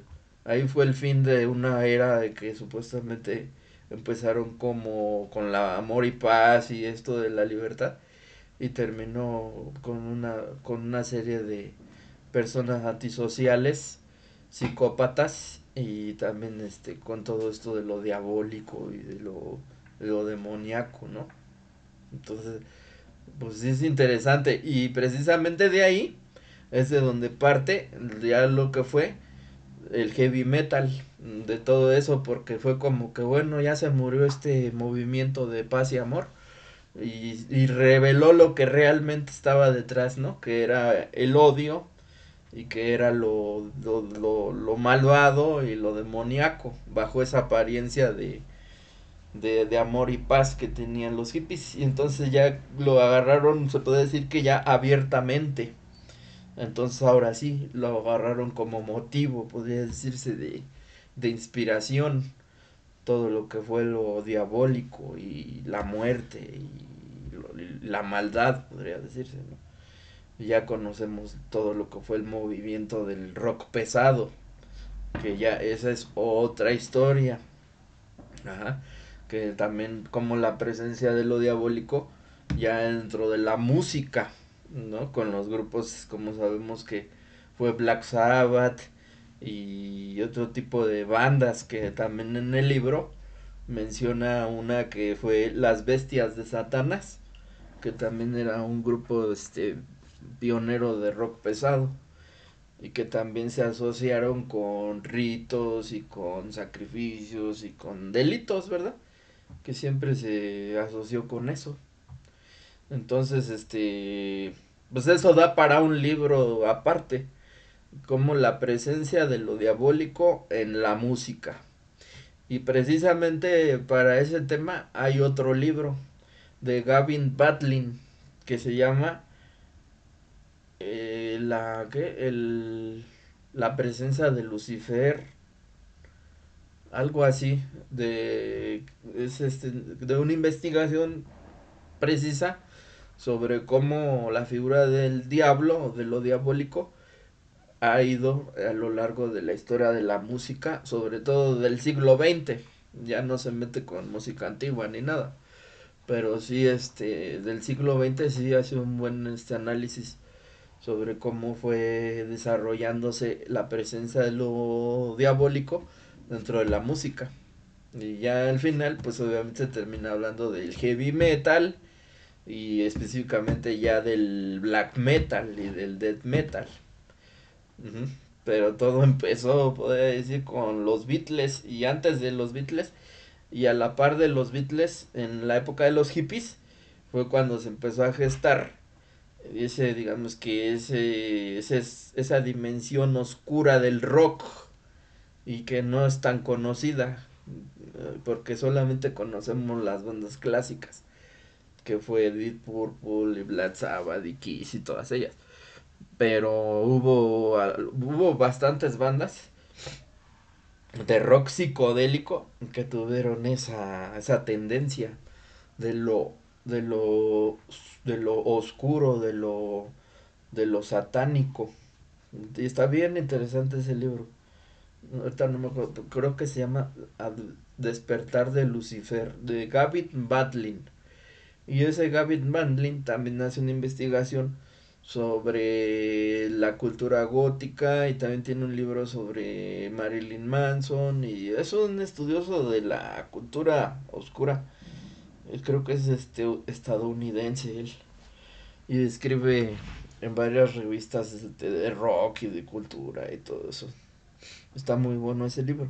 ahí fue el fin de una era de que supuestamente empezaron como con la amor y paz y esto de la libertad y terminó con una serie de personas antisociales, psicópatas y también con todo esto de lo diabólico y de lo demoníaco, ¿no? Entonces, pues sí es interesante y precisamente de ahí es de donde parte ya lo que fue el heavy metal, de todo eso, porque fue como que bueno, ya se murió este movimiento de paz y amor y reveló lo que realmente estaba detrás, ¿no? Que era el odio y que era lo malvado y lo demoníaco bajo esa apariencia de amor y paz que tenían los hippies. Y entonces ya lo agarraron, se puede decir que ya abiertamente. Entonces ahora sí, lo agarraron como motivo, podría decirse, de inspiración. Todo lo que fue lo diabólico y la muerte y la maldad, podría decirse, ¿no? Ya conocemos todo lo que fue el movimiento del rock pesado, que ya esa es otra historia. Ajá. Que también como la presencia de lo diabólico ya dentro de la música. ¿no? Con los grupos, como sabemos que fue Black Sabbath y otro tipo de bandas que también en el libro menciona una que fue Las Bestias de Satanás, que también era un grupo pionero de rock pesado y que también se asociaron con ritos y con sacrificios y con delitos, ¿verdad? Que siempre se asoció con eso. Entonces, pues eso da para un libro aparte, como la presencia de lo diabólico en la música. Y precisamente para ese tema hay otro libro de Gavin Batlin que se llama la presencia de Lucifer, algo así, de una investigación precisa sobre cómo la figura del diablo o de lo diabólico ha ido a lo largo de la historia de la música, sobre todo del siglo XX. Ya no se mete con música antigua ni nada, pero sí del siglo XX sí hace un buen análisis sobre cómo fue desarrollándose la presencia de lo diabólico dentro de la música. Y ya al final, pues obviamente se termina hablando del heavy metal y específicamente ya del black metal y del death metal. Ujú. Pero todo empezó, podría decir, con los Beatles y antes de los Beatles y a la par de los Beatles en la época de los hippies fue cuando se empezó a gestar digamos que esa dimensión oscura del rock y que no es tan conocida porque solamente conocemos las bandas clásicas que fue Deep Purple y Black Sabbath y Kiss y todas ellas, pero hubo bastantes bandas de rock psicodélico que tuvieron esa tendencia de lo de lo de lo oscuro, de lo satánico. Y está bien interesante ese libro. Ahorita no me acuerdo, creo que se llama Despertar de Lucifer, de Gavin Badlin. Y ese Gavin Badlin también hace una investigación sobre la cultura gótica y también tiene un libro sobre Marilyn Manson y es un estudioso de la cultura oscura. Creo que es estadounidense él y escribe en varias revistas de rock y de cultura y todo eso. Está muy bueno ese libro.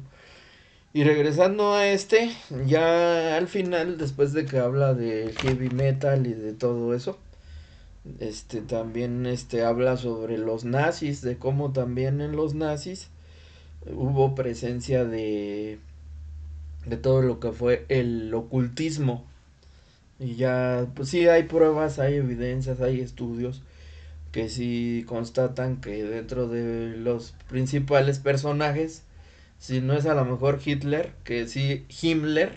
Y regresando a ya al final, después de que habla de heavy metal y de todo eso, también habla sobre los nazis, de cómo también en los nazis hubo presencia de todo lo que fue el ocultismo. Y ya, pues sí, hay pruebas, hay evidencias, hay estudios que sí constatan que dentro de los principales personajes, si no es a lo mejor Hitler, que sí Himmler,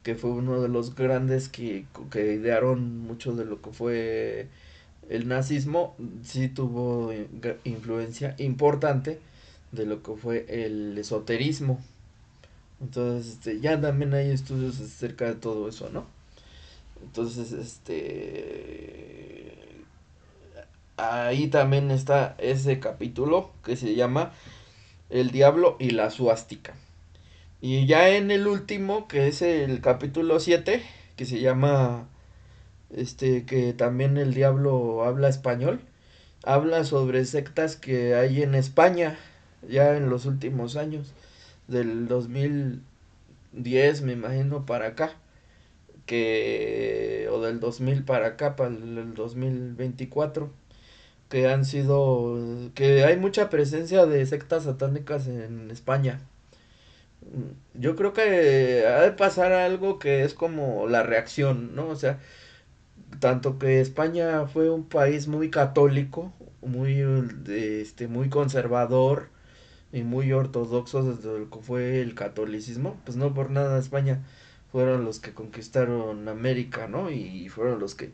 que fue uno de los grandes que idearon mucho de lo que fue el nazismo, sí tuvo influencia importante de lo que fue el esoterismo. Entonces, ya también hay estudios acerca de todo eso, ¿no? Entonces, ahí también está ese capítulo que se llama El diablo y la suástica. Y ya en el último, que es el capítulo 7 que se llama que también el diablo habla español, habla sobre sectas que hay en España ya en los últimos años, del 2010 me imagino para acá, o del 2000 para acá, para el 2024 que hay mucha presencia de sectas satánicas en España. Yo creo que ha de pasar algo que es como la reacción, ¿no? O sea, tanto que España fue un país muy católico, muy conservador y muy ortodoxo desde lo que fue el catolicismo, pues no por nada España fueron los que conquistaron América, ¿no? Y fueron los que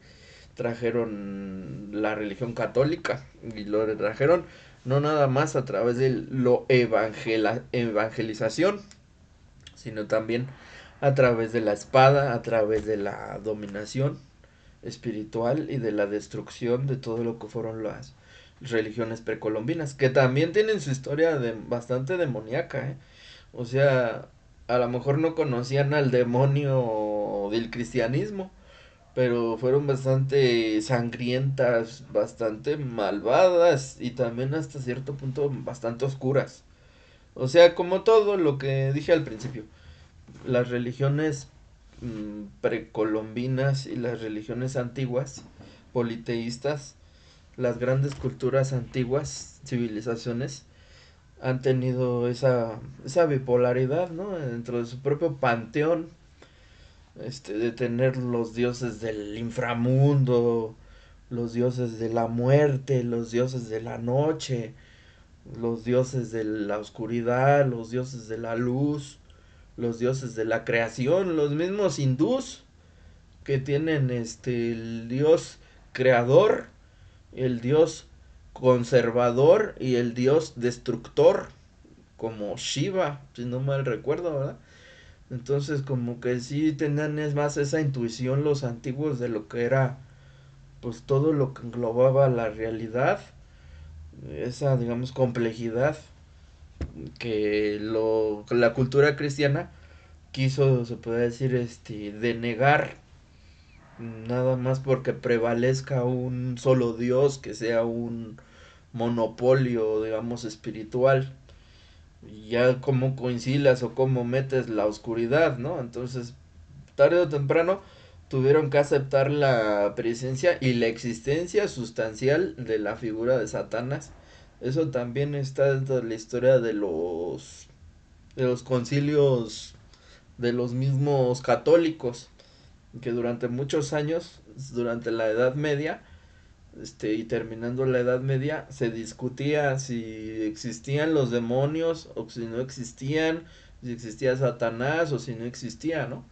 trajeron la religión católica y lo trajeron no nada más a través de evangelización, sino también a través de la espada, a través de la dominación espiritual y de la destrucción de todo lo que fueron las religiones precolombinas, que también tienen su historia bastante demoníaca, ¿eh? O sea, a lo mejor no conocían al demonio del cristianismo, pero fueron bastante sangrientas, bastante malvadas y también hasta cierto punto bastante oscuras. O sea, como todo lo que dije al principio, las religiones precolombinas y las religiones antiguas, politeístas, las grandes culturas antiguas, civilizaciones, han tenido esa bipolaridad, ¿no? Dentro de su propio panteón, de tener los dioses del inframundo, los dioses de la muerte, los dioses de la noche, los dioses de la oscuridad, los dioses de la luz, los dioses de la creación, los mismos hindús que tienen el dios creador, el dios conservador y el dios destructor, como Shiva, si no mal recuerdo, ¿verdad? Entonces como que sí tenían es más esa intuición los antiguos de lo que era pues todo lo que englobaba la realidad, esa digamos complejidad que la cultura cristiana quiso, se puede decir, denegar, nada más porque prevalezca un solo Dios, que sea un monopolio, digamos, espiritual. Y ya cómo coincilas o cómo metes la oscuridad, ¿no? Entonces, tarde o temprano tuvieron que aceptar la presencia y la existencia sustancial de la figura de Satanás. Eso también está dentro de la historia de los concilios de los mismos católicos, que durante muchos años, durante la Edad Media, y terminando la Edad Media, se discutía si existían los demonios o si no existían, si existía Satanás o si no existía, ¿no?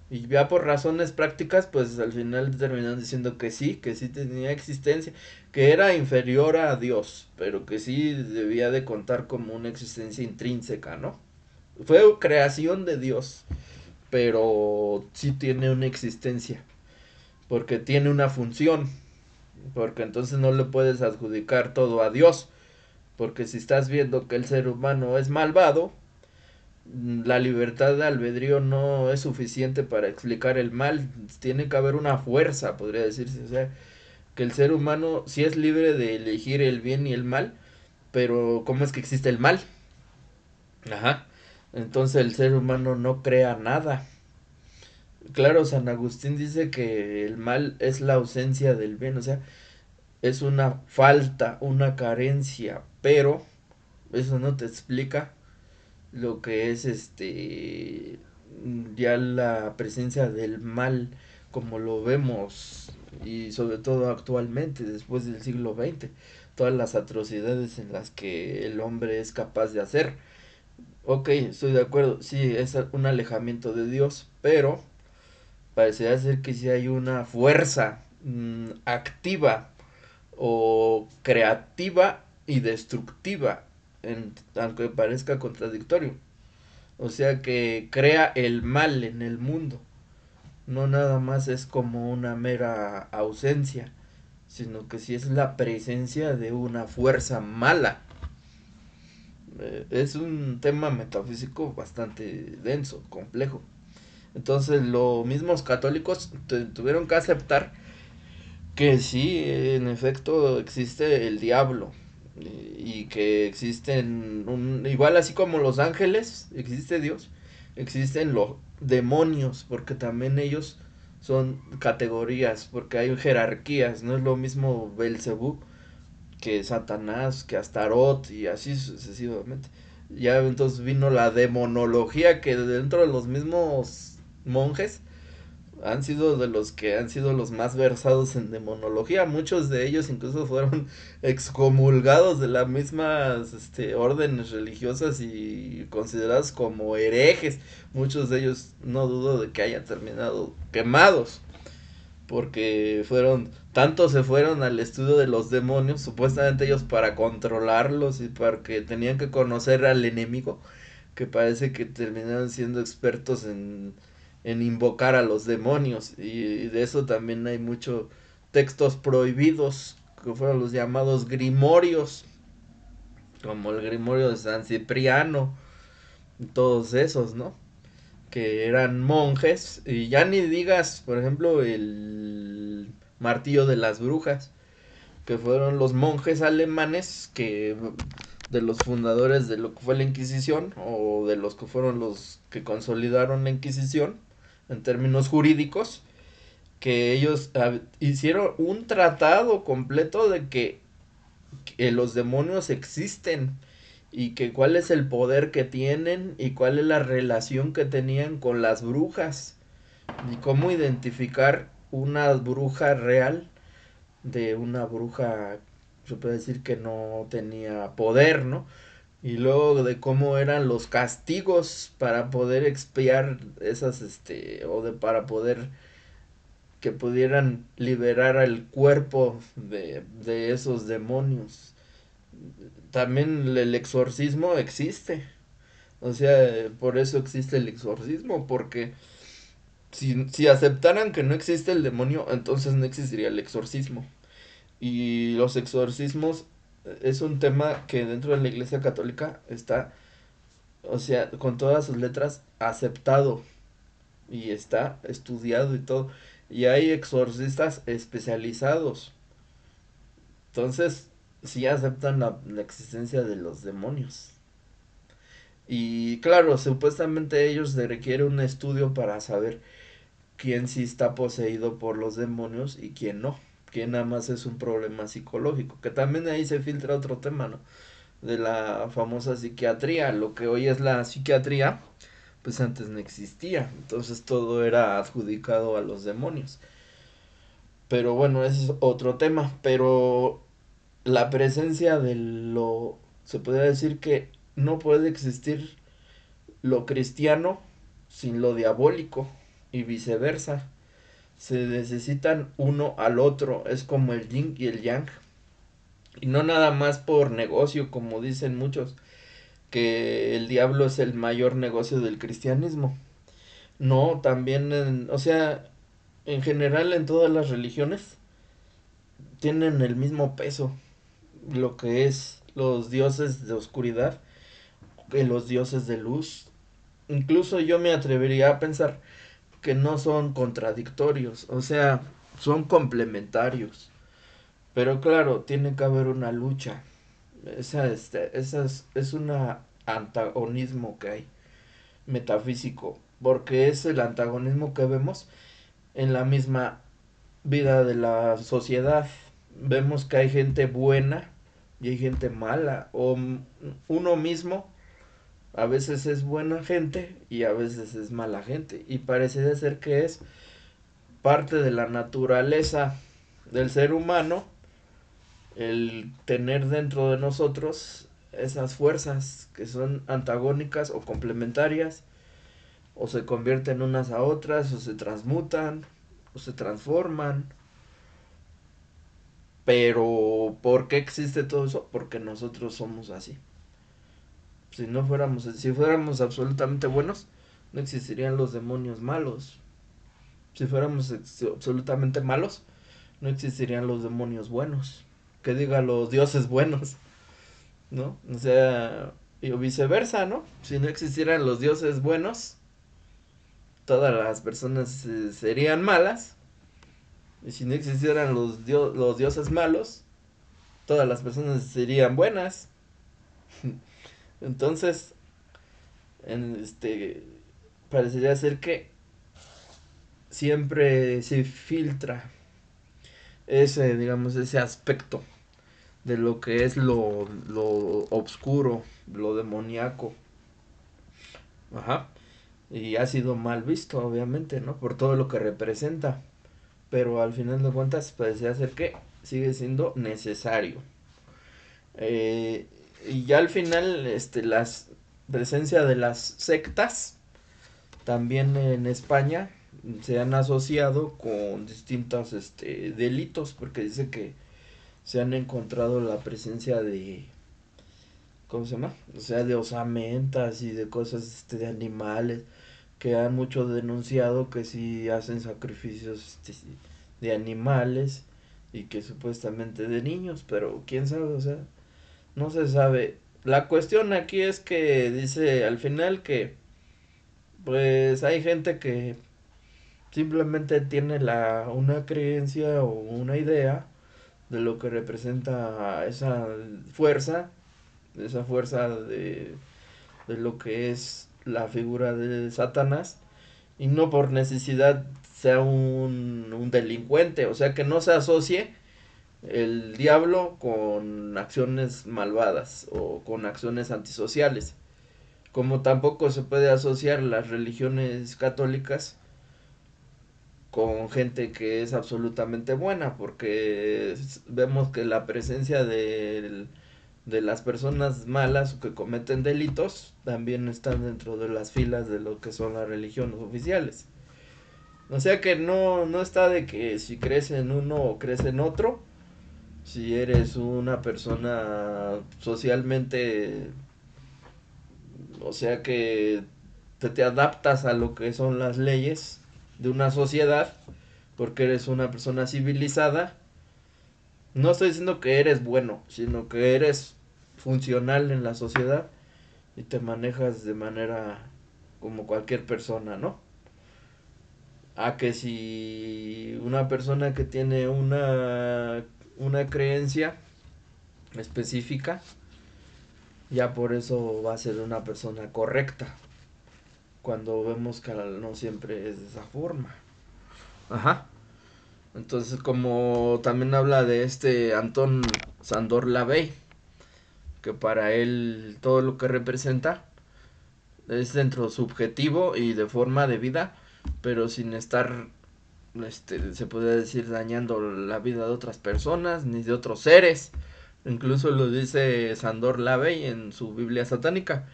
Y ya por razones prácticas, pues al final terminaron diciendo que sí tenía existencia, que era inferior a Dios, pero que sí debía de contar como una existencia intrínseca, ¿no? Fue creación de Dios, pero sí tiene una existencia, porque tiene una función, porque entonces no le puedes adjudicar todo a Dios, porque si estás viendo que el ser humano es malvado, la libertad de albedrío no es suficiente para explicar el mal, tiene que haber una fuerza, podría decirse, o sea, que el ser humano sí es libre de elegir el bien y el mal, pero ¿cómo es que existe el mal? Ajá. Entonces el ser humano no crea nada. Claro, San Agustín dice que el mal es la ausencia del bien, o sea, es una falta, una carencia, pero eso no te explica lo que es ya la presencia del mal como lo vemos y sobre todo actualmente después del siglo XX, todas las atrocidades en las que el hombre es capaz de hacer. Ok, estoy de acuerdo, sí, es un alejamiento de Dios, pero parecería ser que sí hay una fuerza activa o creativa y destructiva, aunque parezca contradictorio. O sea que crea el mal en el mundo. No nada más es como una mera ausencia, sino que sí es la presencia de una fuerza mala. Es un tema metafísico bastante denso, complejo. Entonces los mismos católicos tuvieron que aceptar que sí, en efecto existe el diablo y que existen igual así como los ángeles, existe Dios, existen los demonios, porque también ellos son categorías, porque hay jerarquías, no es lo mismo Belcebú que Satanás, que Astaroth y así sucesivamente. Ya entonces vino la demonología que dentro de los mismos monjes han sido de los que han sido los más versados en demonología. Muchos de ellos incluso fueron excomulgados de las mismas órdenes religiosas y considerados como herejes. Muchos de ellos no dudo de que hayan terminado quemados, porque tanto se fueron al estudio de los demonios, supuestamente ellos para controlarlos y porque tenían que conocer al enemigo, que parece que terminaron siendo expertos en invocar a los demonios, y de eso también hay muchos textos prohibidos, que fueron los llamados grimorios, como el grimorio de San Cipriano, todos esos, ¿no? Que eran monjes, y ya ni digas, por ejemplo, el martillo de las brujas, que fueron los monjes alemanes que de los fundadores de lo que fue la Inquisición, o de los que fueron los que consolidaron la Inquisición en términos jurídicos, que ellos hicieron un tratado completo de que los demonios existen, y que cuál es el poder que tienen y cuál es la relación que tenían con las brujas, y cómo identificar una bruja real de una bruja, se puede decir, que no tenía poder, ¿no? Y luego de cómo eran los castigos para poder expiar esas, para poder que pudieran liberar al cuerpo de esos demonios. También el exorcismo existe. O sea, por eso existe el exorcismo, porque si aceptaran que no existe el demonio, entonces no existiría el exorcismo. Y los exorcismos es un tema que dentro de la Iglesia Católica está, o sea, con todas sus letras, aceptado y está estudiado y todo. Y hay exorcistas especializados. Entonces, sí aceptan la existencia de los demonios. Y claro, supuestamente ellos se requiere un estudio para saber quién sí está poseído por los demonios y quién no. Quién nada más es un problema psicológico. Que también ahí se filtra otro tema, ¿no? De la famosa psiquiatría. Lo que hoy es la psiquiatría, pues antes no existía. Entonces todo era adjudicado a los demonios. Pero bueno, ese es otro tema. Pero la presencia de lo... Se podría decir que no puede existir lo cristiano sin lo diabólico y viceversa. Se necesitan uno al otro, es como el yin y el yang. Y no nada más por negocio, como dicen muchos, que el diablo es el mayor negocio del cristianismo. No, también, o sea, en general en todas las religiones tienen el mismo peso, lo que es los dioses de oscuridad que los dioses de luz. Incluso yo me atrevería a pensar que no son contradictorios, o sea, son complementarios. Pero claro, tiene que haber una lucha. Esa es un antagonismo que hay, metafísico, porque es el antagonismo que vemos en la misma vida de la sociedad. Vemos que hay gente buena y hay gente mala, o uno mismo a veces es buena gente y a veces es mala gente, y parece ser que es parte de la naturaleza del ser humano el tener dentro de nosotros esas fuerzas que son antagónicas o complementarias, o se convierten unas a otras, o se transmutan, o se transforman. Pero ¿por qué existe todo eso? Porque nosotros somos así. Si fuéramos absolutamente buenos, no existirían los demonios malos. Si fuéramos absolutamente malos, no existirían los demonios buenos. Que diga los dioses buenos, ¿no? O sea, y viceversa, ¿no? Si no existieran los dioses buenos, todas las personas serían malas. Y si no existieran los dioses malos, todas las personas serían buenas. Entonces, en parecería ser que siempre se filtra ese, digamos, ese aspecto de lo que es lo obscuro, lo demoníaco. Ajá. Y ha sido mal visto, obviamente, ¿no? Por todo lo que representa. Pero al final de cuentas parece ser que sigue siendo necesario. Y ya al final, la presencia de las sectas, también en España, se han asociado con distintos, delitos, porque dice que se han encontrado la presencia de, ¿cómo se llama? O sea, de osamentas y de cosas, de animales. que han mucho denunciado que sí hacen sacrificios de animales y que supuestamente de niños, pero quién sabe, o sea, no se sabe. La cuestión aquí es que dice al final que pues hay gente que simplemente tiene una creencia o una idea de lo que representa esa fuerza de lo que es la figura de Satanás, y no por necesidad sea un delincuente, o sea que no se asocie el diablo con acciones malvadas o con acciones antisociales, como tampoco se puede asociar las religiones católicas con gente que es absolutamente buena, porque vemos que la presencia de las personas malas que cometen delitos también están dentro de las filas de lo que son las religiones oficiales. O sea que no está de que si crees en uno o crees en otro, si eres una persona socialmente, o sea que te adaptas a lo que son las leyes de una sociedad, porque eres una persona civilizada. No estoy diciendo que eres bueno, sino que eres funcional en la sociedad y te manejas de manera como cualquier persona, ¿no? A que si una persona que tiene una creencia específica, ya por eso va a ser una persona correcta, cuando vemos que no siempre es de esa forma. Ajá. Entonces, como también habla de este Anton Sandor Lavey, que para él todo lo que representa es dentro subjetivo y de forma de vida, pero sin estar, se podría decir, dañando la vida de otras personas ni de otros seres. Incluso lo dice Sandor Lavey en su Biblia satánica,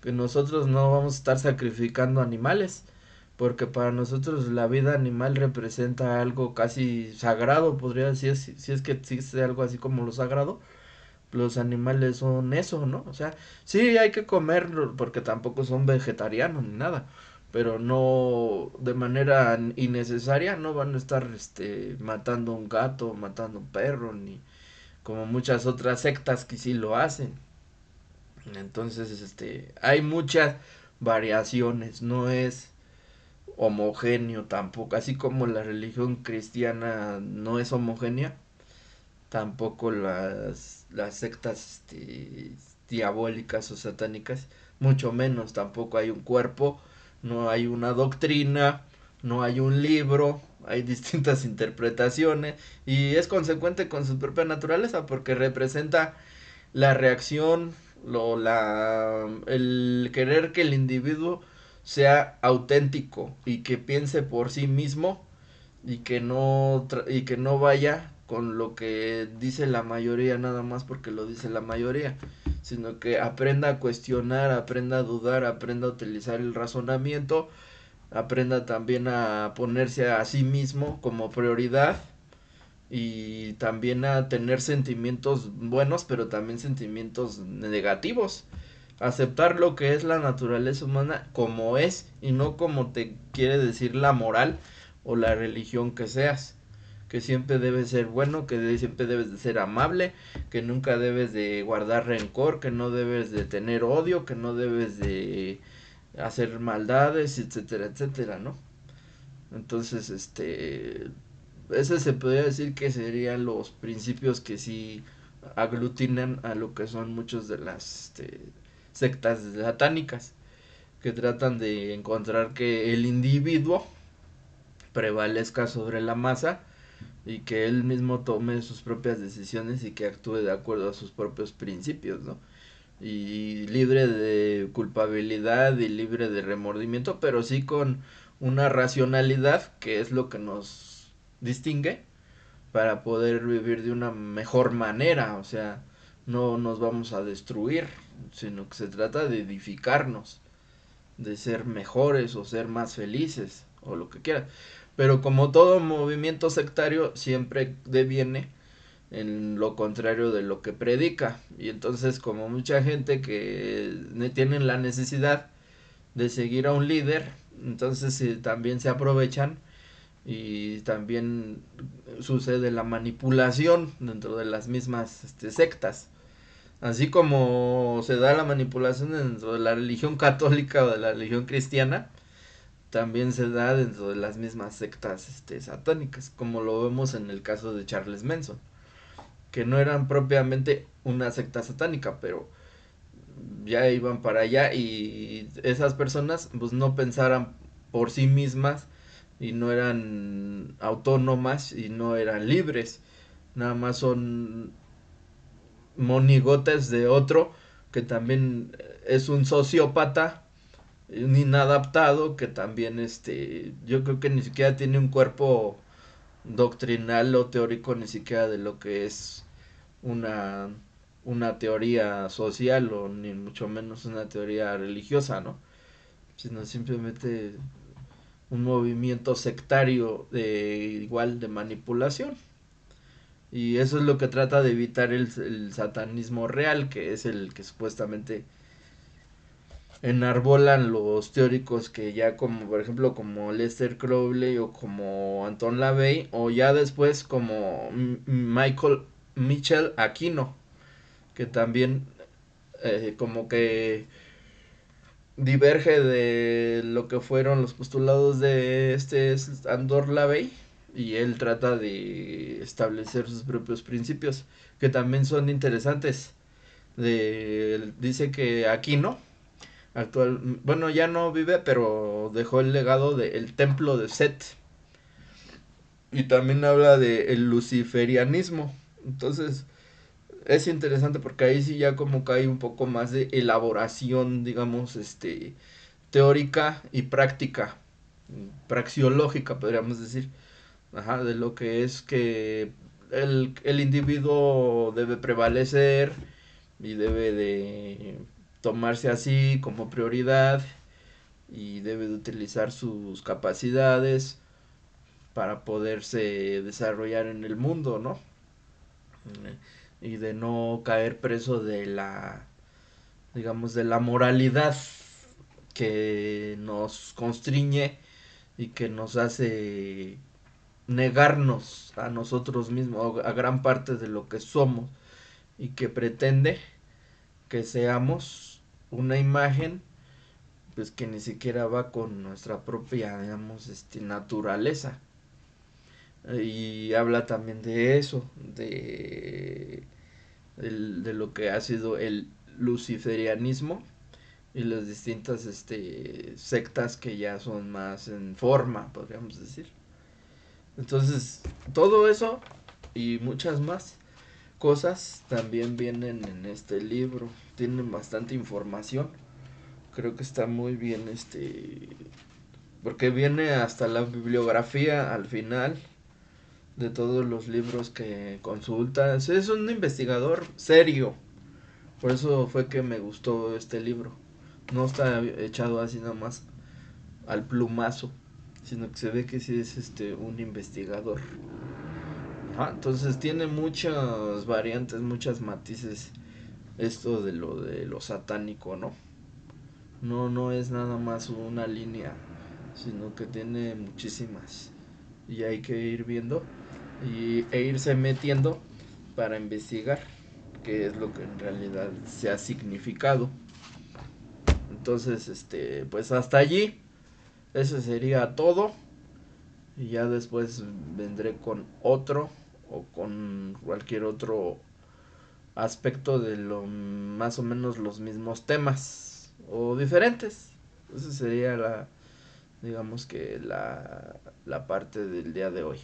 que nosotros no vamos a estar sacrificando animales, porque para nosotros la vida animal representa algo casi sagrado, podría decir, si es que existe algo así como lo sagrado. Los animales son eso, ¿no? O sea, sí hay que comer porque tampoco son vegetarianos ni nada, pero no de manera innecesaria, no van a estar matando un gato, matando un perro, ni como muchas otras sectas que sí lo hacen. Entonces, hay muchas variaciones, no es homogéneo tampoco, así como la religión cristiana no es homogénea, tampoco las sectas diabólicas o satánicas, mucho menos, tampoco hay un cuerpo, no hay una doctrina, no hay un libro, hay distintas interpretaciones y es consecuente con su propia naturaleza porque representa la reacción, el querer que el individuo sea auténtico y que piense por sí mismo y que no vaya con lo que dice la mayoría nada más porque lo dice la mayoría, sino que aprenda a cuestionar, aprenda a dudar, aprenda a utilizar el razonamiento, aprenda también a ponerse a sí mismo como prioridad y también a tener sentimientos buenos, pero también sentimientos negativos. Aceptar lo que es la naturaleza humana como es y no como te quiere decir la moral o la religión que seas. Que siempre debes ser bueno, que siempre debes de ser amable, que nunca debes de guardar rencor, que no debes de tener odio, que no debes de hacer maldades, etcétera, etcétera, ¿no? Entonces, ese se podría decir que serían los principios que sí aglutinan a lo que son muchos de las sectas satánicas, que tratan de encontrar que el individuo prevalezca sobre la masa y que él mismo tome sus propias decisiones y que actúe de acuerdo a sus propios principios, ¿no? Y libre de culpabilidad y libre de remordimiento, pero sí con una racionalidad que es lo que nos distingue para poder vivir de una mejor manera, o sea, no nos vamos a destruir, sino que se trata de edificarnos, de ser mejores o ser más felices o lo que quieras. Pero como todo movimiento sectario siempre deviene en lo contrario de lo que predica. Y entonces como mucha gente que tienen la necesidad de seguir a un líder, Entonces también se aprovechan y también sucede la manipulación dentro de las mismas sectas. Así como se da la manipulación dentro de la religión católica o de la religión cristiana, también se da dentro de las mismas sectas satánicas, como lo vemos en el caso de Charles Manson, que no eran propiamente una secta satánica, pero ya iban para allá y esas personas pues no pensaran por sí mismas y no eran autónomas y no eran libres, nada más son monigotes de otro que también es un sociópata, un inadaptado que también yo creo que ni siquiera tiene un cuerpo doctrinal o teórico ni siquiera de lo que es una una teoría social o ni mucho menos una teoría religiosa, ¿no? Sino simplemente un movimiento sectario de igual de manipulación. Y eso es lo que trata de evitar el satanismo real, que es el que supuestamente enarbolan los teóricos que ya como por ejemplo como Lester Crowley o como Anton LaVey o ya después como Michel Aquino, que también como que diverge de lo que fueron los postulados de Andor Lavey y él trata de establecer sus propios principios que también son interesantes. Dice que Aquino bueno, ya no vive, pero dejó el legado del templo de Set y también habla de el luciferianismo. Entonces, es interesante porque ahí sí ya como que hay un poco más de elaboración, digamos, teórica y práctica, praxiológica podríamos decir, ajá, de lo que es que el individuo debe prevalecer y debe de tomarse así como prioridad y debe de utilizar sus capacidades para poderse desarrollar en el mundo, ¿no? Y de no caer preso de la, digamos, de la moralidad que nos constriñe y que nos hace negarnos a nosotros mismos, a gran parte de lo que somos y que pretende que seamos una imagen pues que ni siquiera va con nuestra propia, digamos, naturaleza. Y habla también de eso, de lo que ha sido el luciferianismo y las distintas sectas que ya son más en forma, podríamos decir. Entonces, todo eso y muchas más cosas también vienen en este libro. Tienen bastante información. Creo que está muy bien porque viene hasta la bibliografía al final de todos los libros que consultas. Es un investigador serio. Por eso fue que me gustó este libro. No está echado así nada más al plumazo, sino que se ve que sí es un investigador. Ajá, entonces tiene muchas variantes, muchas matices esto de lo satánico, ¿no? No es nada más una línea, sino que tiene muchísimas y hay que ir viendo e irse metiendo para investigar qué es lo que en realidad se ha significado. Entonces, pues hasta allí, eso sería todo. Y ya después vendré con otro o con cualquier otro aspecto de lo más o menos los mismos temas o diferentes. Esa sería la, digamos que la parte del día de hoy.